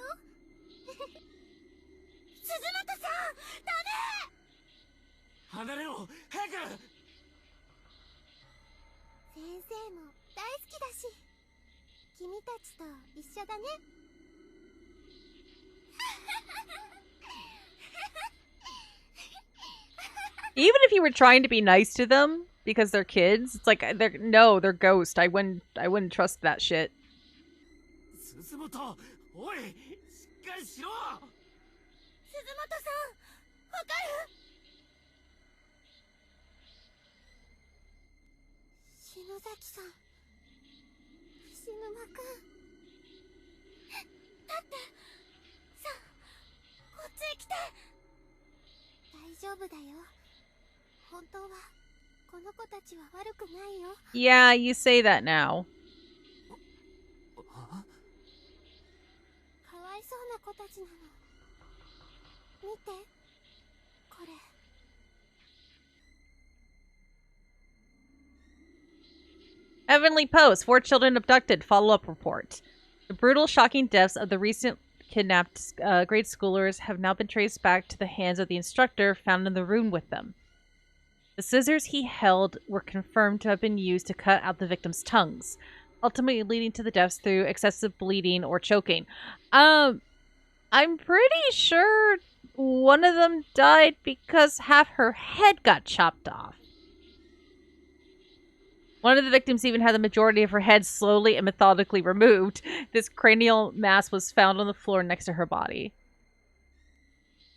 鈴本さん、ダメ！離れろ、早く！先生も大好きだし、君たちと一緒だね。Even if you were trying to be nice to them because they're kids, it's like they're ghost. I wouldn't trust that shit. 鈴本、おい、しっかりしろ！鈴本さん、わかる？篠崎さん、石沼くん。だって、さあ、こっちへ来て。大丈夫だよ。本当は、この子たちは悪くないよ。 Yeah, you say that now. かわいそうな子たちなの。見て、これ。Heavenly Post, 4 children abducted, follow-up report. The brutal, shocking deaths of the recent kidnapped grade schoolers have now been traced back to the hands of the instructor found in the room with them. The scissors he held were confirmed to have been used to cut out the victims' tongues, ultimately leading to the deaths through excessive bleeding or choking. I'm pretty sure one of them died because half her head got chopped off. One of the victims even had the majority of her head slowly and methodically removed. This cranial mass was found on the floor next to her body.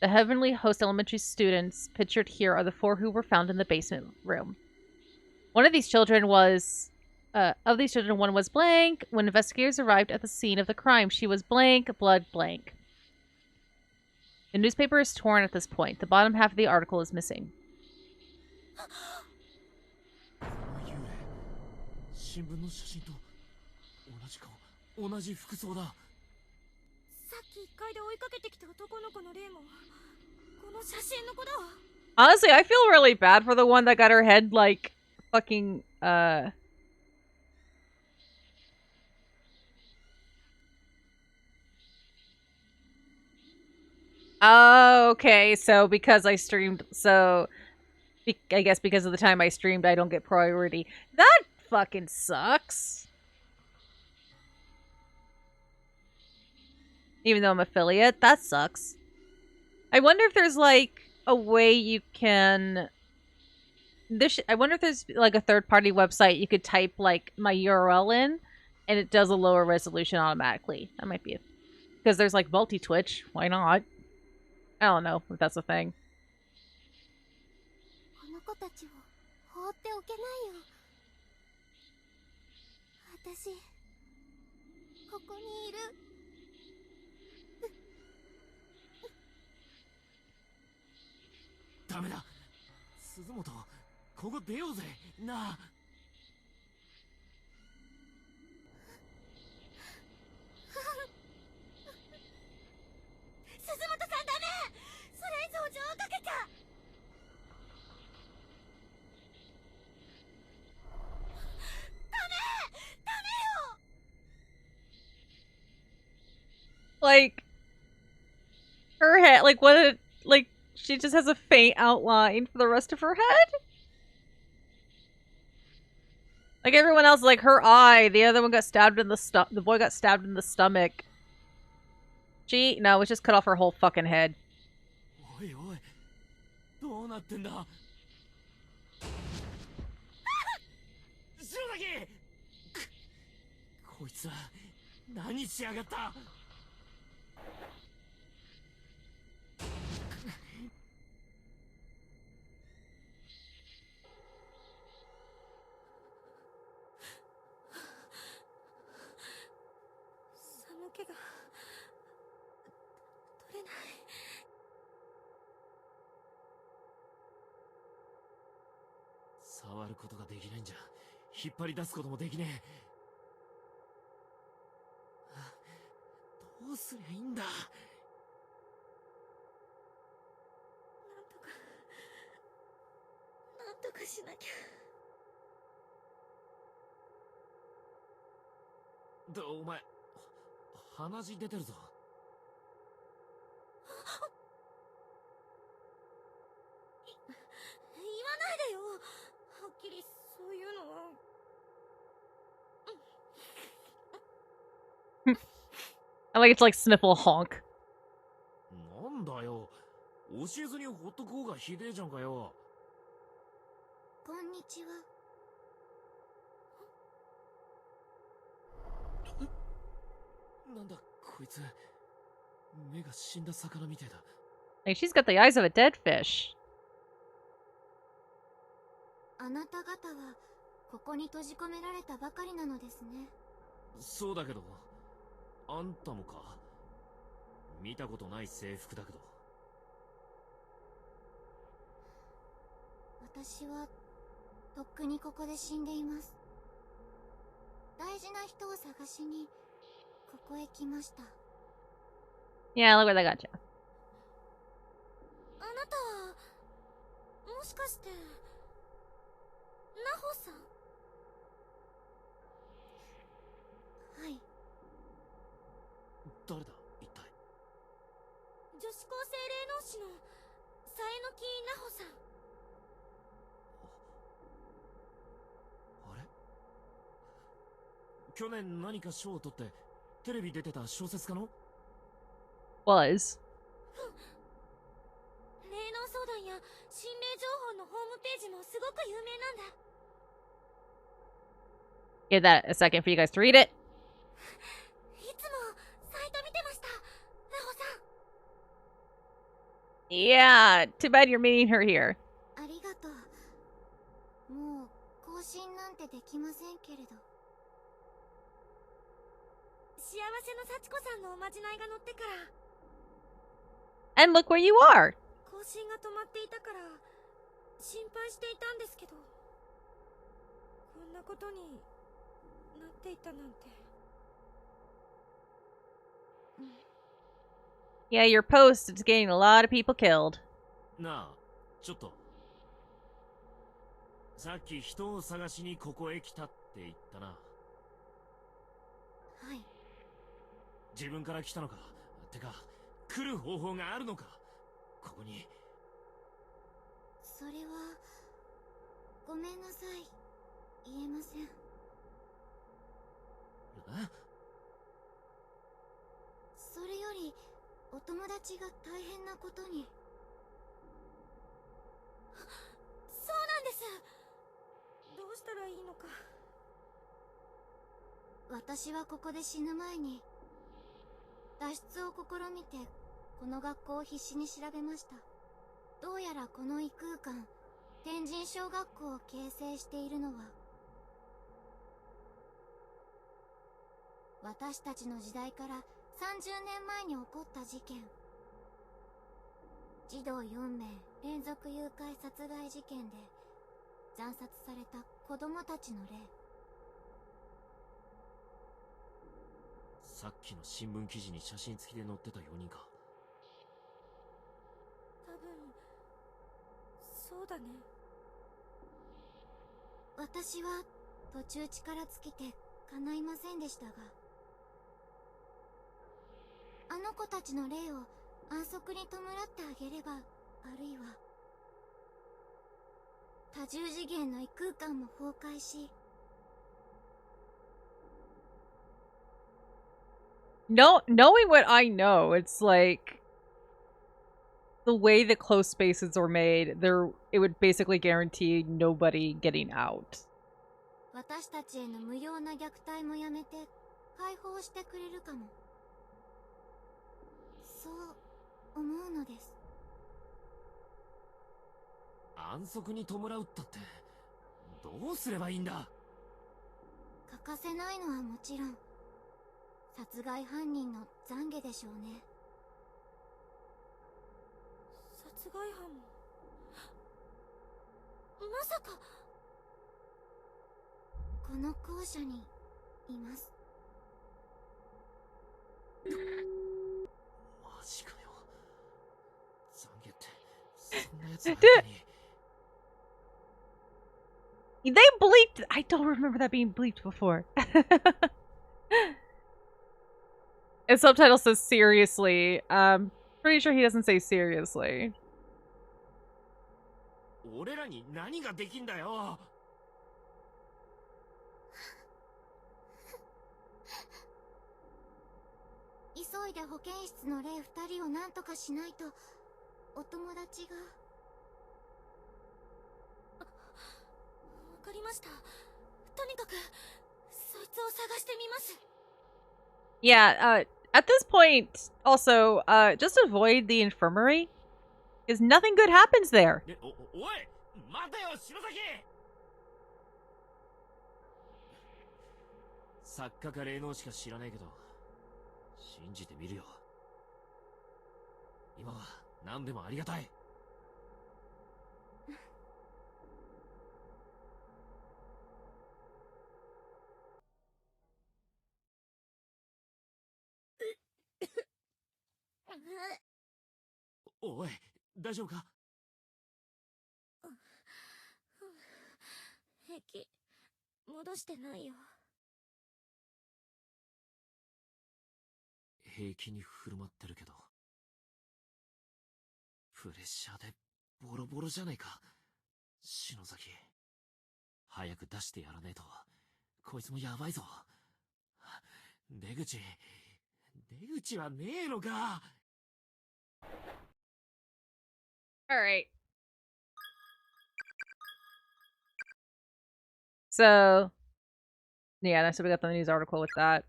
The Heavenly Host elementary students pictured here are the 4 who were found in the basement room. One of these children was... one was blank. When investigators arrived at the scene of the crime, she was blank, blood blank. The newspaper is torn at this point. The bottom half of the article is missing. 新聞の写真と同じ顔、同じ服装だ。さっき1階で追いかけてきた男の子の霊もこの写真の子だわ。 Honestly, I feel really bad for the one that got her head, like, fucking, Oh, okay, so because I streamed, I guess because of the time I streamed, I don't get priority. That fucking sucks. Even though I'm affiliate, that sucks. I wonder if there's, like, a way you can... I wonder if there's, like, a third-party website you could type, like, my URL in, and it does a lower resolution automatically. That might be it. Because there's, like, multi-Twitch. Why not? I don't know if that's a thing. この子たちを放っておけないよ。私、ここにいる。ダメだ。鈴本、ここ出ようぜ。なあ。鈴本さんダメ。それ以上情をかけちゃ。ダメよ。 Like, her head, like, what, like, she just has a faint outline for the rest of her head? Like, everyone else, like, her eye, the other one got stabbed in the the boy got stabbed in the stomach. No, it just cut off her whole fucking head. おいおい、どうなってんだ。篠崎、こいつは何しやがった。寒気が取れない。触ることができないんじゃ、引っ張り出すこともできねえ。どうすりゃいいんだ。なんとかしなきゃ。お前、鼻血出てるぞ。言わないでよ。はっきりそういうのは。I like it's like sniffle honk. なんだよ。教えずにほっとく方がひでえじゃんかよ。こんにちは。なんだこいつ、目が死んだ魚みてえだ。Like, she's got the eyes of a dead fish. あなた方はここに閉じ込められたばかりなのですね。そうだけど、あんたもか。見たことない制服だけど。私はとっくにここで死んでいます。大事な人を探しにここへ来ました。 Yeah, look where they got you. あなたはもしかしてナホさん？はい。誰だ一体。女子高生霊能師のさえのきナホさん。あれ、去年何か賞を取ってテレビ出てた小説家の？ Was. 霊能相談や心霊情報のホームページもすごく有名なんだ。 Give that a second for you guys to read it. いつもサイト見てました、ナホさん。 Yeah, too bad you're meeting her here. ありがとう。もう更新なんてできませんけれど。幸せの幸子さんのおまじないが乗ってから And look where you are. 更新が止まっていたから心配していたんですけど、こんなことになっていたなんて。Yeah, your post is getting a lot of people killed. なあ、ちょっと。さっき人を探しにここへ来たって言ったな。はい。自分から来たのか？てか、来る方法があるのか？ここに。それはごめんなさい、言えません。え？それよりお友達が大変なことに。そうなんです。どうしたらいいのか。私はここで死ぬ前に脱出を試みてこの学校を必死に調べました。どうやらこの異空間、天神小学校を形成しているのは私たちの時代から30年前に起こった事件。児童4名連続誘拐殺害事件で惨殺された子供たちの例。さっきの新聞記事に写真付きで載ってた4人か。多分そうだね。私は途中力尽きて叶いませんでしたが、あの子たちの霊を安息に弔ってあげれば、あるいは多重次元の異空間も崩壊し、No, knowing what I know, it's like the way the closed spaces are made, it would basically guarantee nobody getting out. 私たちへの無用な虐待もやめて解放してくれるかも。そう思うのです。安息に弔うったってどうすればいいんだ？欠かせないのはもちろん殺害犯人の懺悔でしょうね。殺害犯もまさかこの校舎にいます。マジかよ。懺悔ってそんなやつ相手に。They bleeped. I don't remember that being bleeped before. And subtitle says seriously. Pretty sure he doesn't say seriously. 俺らに何ができんだよ。急いで保健室の霊2人を何とかしないと。お友達が。わかりました。とにかくそいつを探してみます。Yeah, at this point, also, just avoid the infirmary. Because nothing good happens there. おい待てよ篠崎。作家か霊能しか知らねえけど信じてみるよ。今は何でもありがたい。おい、大丈夫か？平気。戻してないよ。平気に振る舞ってるけど、プレッシャーでボロボロじゃないか。篠崎、早く出してやらねえと、こいつもやばいぞ。出口はねえのか。 Alright. So, yeah, so we got the news article with that.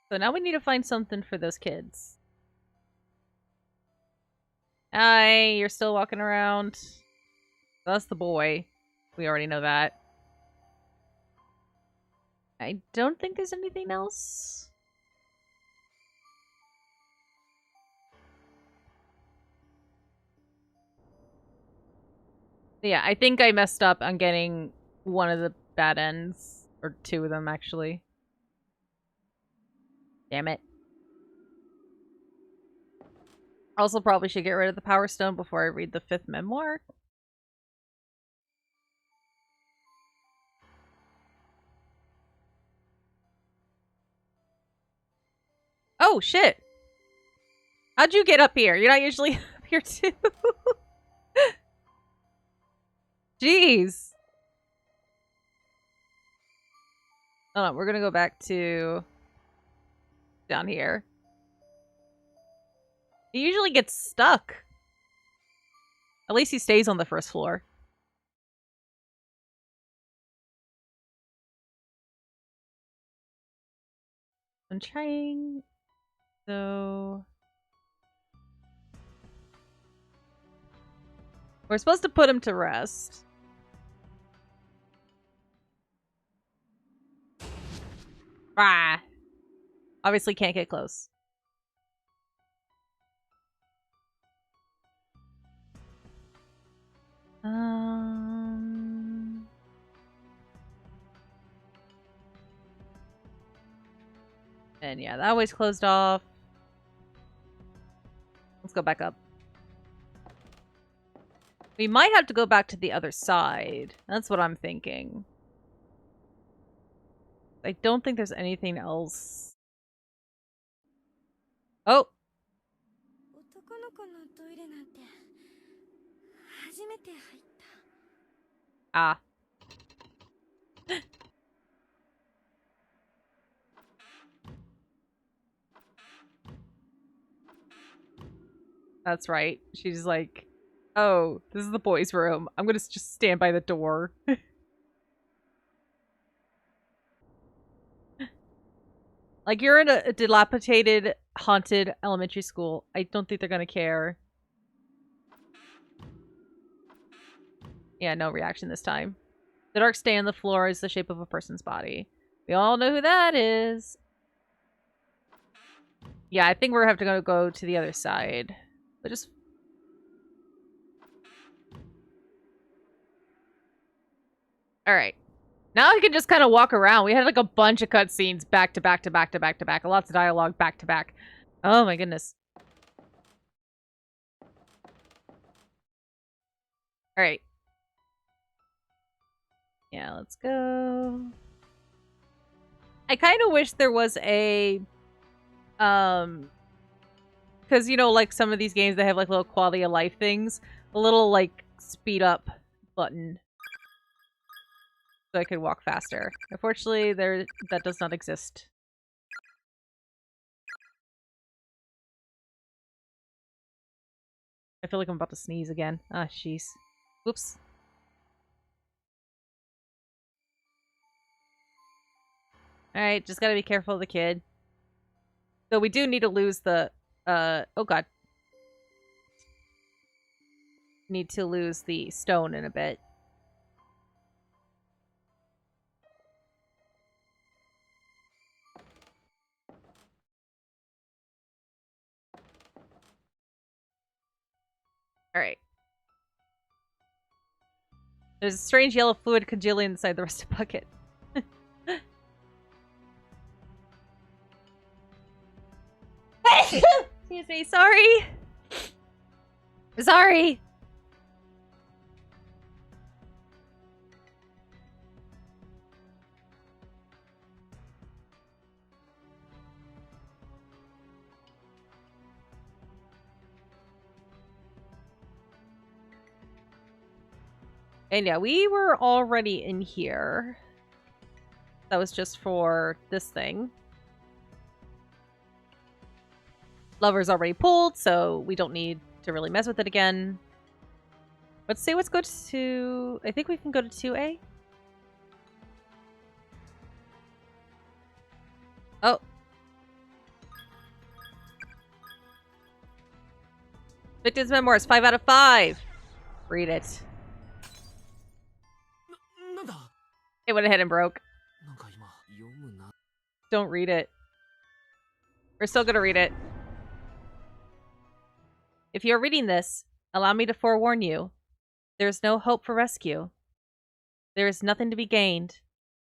So now we need to find something for those kids. Hi, you're still walking around. That's the boy. We already know that. I don't think there's anything else. Yeah, I think I messed up on getting one of the bad ends. Or two of them, actually. Damn it. Also probably should get rid of the Power Stone before I read the 5th memoir. Oh, shit! How'd you get up here? You're not usually up here, too. Jeez. Hold on, we're gonna go back to... down here. He usually gets stuck. At least he stays on the 1st floor. I'm trying... So... we're supposed to put him to rest. Ah! Obviously can't get close. And yeah, that way's closed off. Let's go back up. We might have to go back to the other side. That's what I'm thinking. I don't think there's anything else. Oh! Ah. That's right. She's like, oh, this is the boys' room. I'm gonna just stand by the door. Like, you're in a dilapidated, haunted elementary school. I don't think they're gonna care. Yeah, no reaction this time. The dark stain on the floor is the shape of a person's body. We all know who that is. Yeah, I think we're gonna have to go to the other side. But just... alright. Now I can just kind of walk around. We had like a bunch of cutscenes back to back to back to back to back. Lots of dialogue back to back. Oh my goodness. Alright. Yeah, let's go. I kind of wish there was a... because, you know, like some of these games, they have like little quality of life things. A little like speed up button. So I could walk faster. Unfortunately, that does not exist. I feel like I'm about to sneeze again. Ah, jeez. Whoops. Alright, just gotta be careful of the kid. Though we do need to lose the, oh god. Need to lose the stone in a bit. Alright. There's a strange yellow fluid congealing inside the rusted bucket. Excuse me, sorry. Sorry. And yeah, we were already in here. That was just for this thing. Lover's already pulled, so we don't need to really mess with it again. Let's see, let's go to... I think we can go to 2A. Oh. Victim's Memoirs, 5 out of 5. Read it. It went ahead and broke. Don't read it. We're still gonna read it. If you're reading this, allow me to forewarn you. There is no hope for rescue. There is nothing to be gained.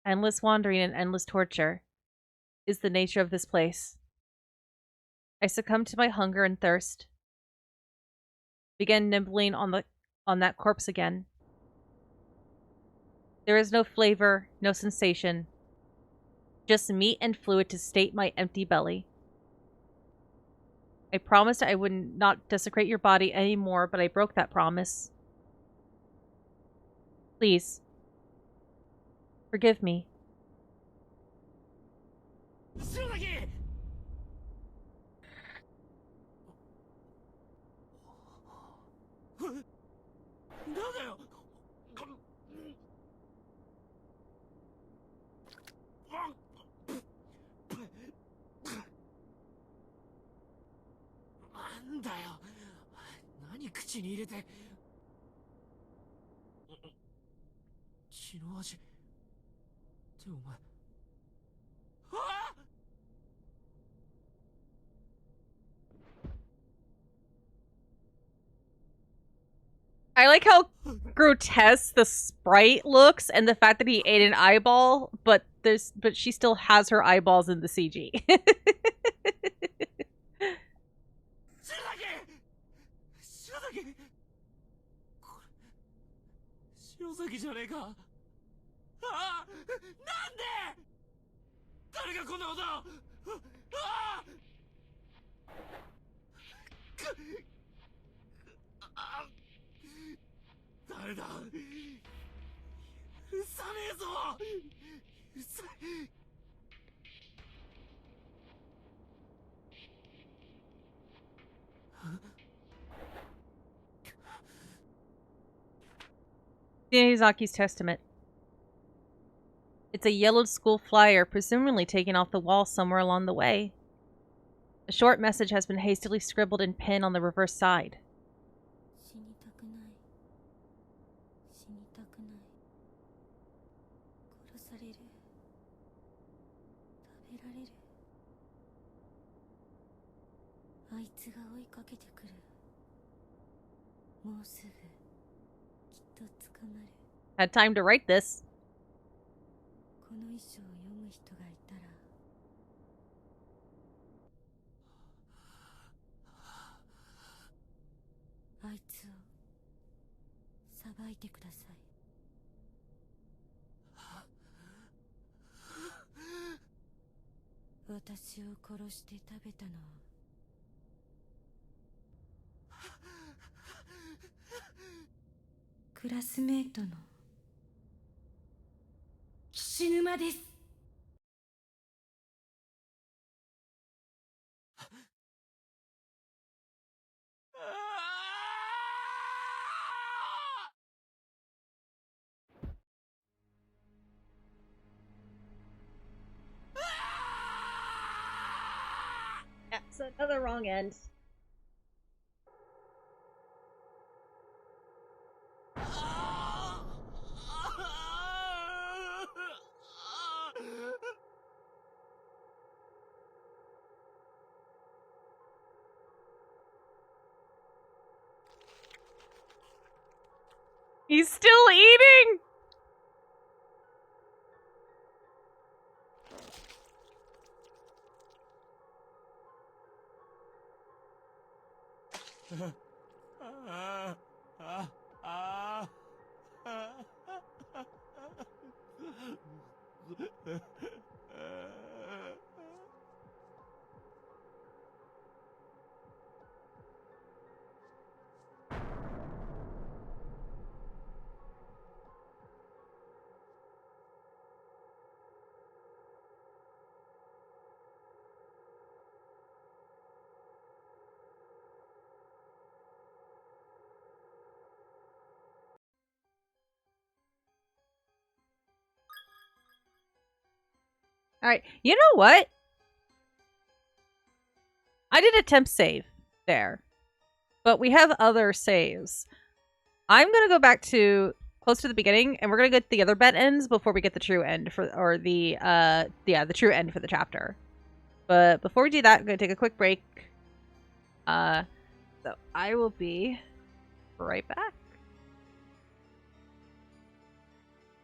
Endless wandering and endless torture is the nature of this place. I succumbed to my hunger and thirst. Began nibbling on that corpse again. There is no flavor, no sensation. Just meat and fluid to sate my empty belly. I promised I would not desecrate your body anymore, but I broke that promise. Please. Forgive me. I like how grotesque the sprite looks and the fact that he ate an eyeball, but she still has her eyeballs in the CG. Miyazaki's Testament. It's a yellowed school flyer, presumably taken off the wall somewhere along the way. A short message has been hastily scribbled in pen on the reverse side. Had time to write this. That's another wrong end. He's still eating! Alright, you know what? I did attempt save there, but we have other saves. I'm gonna go back to close to the beginning, and we're gonna get the other bet ends before we get the true end for, or the true end for the chapter. But before we do that, I'm gonna take a quick break. So I will be right back.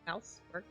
Mouse work.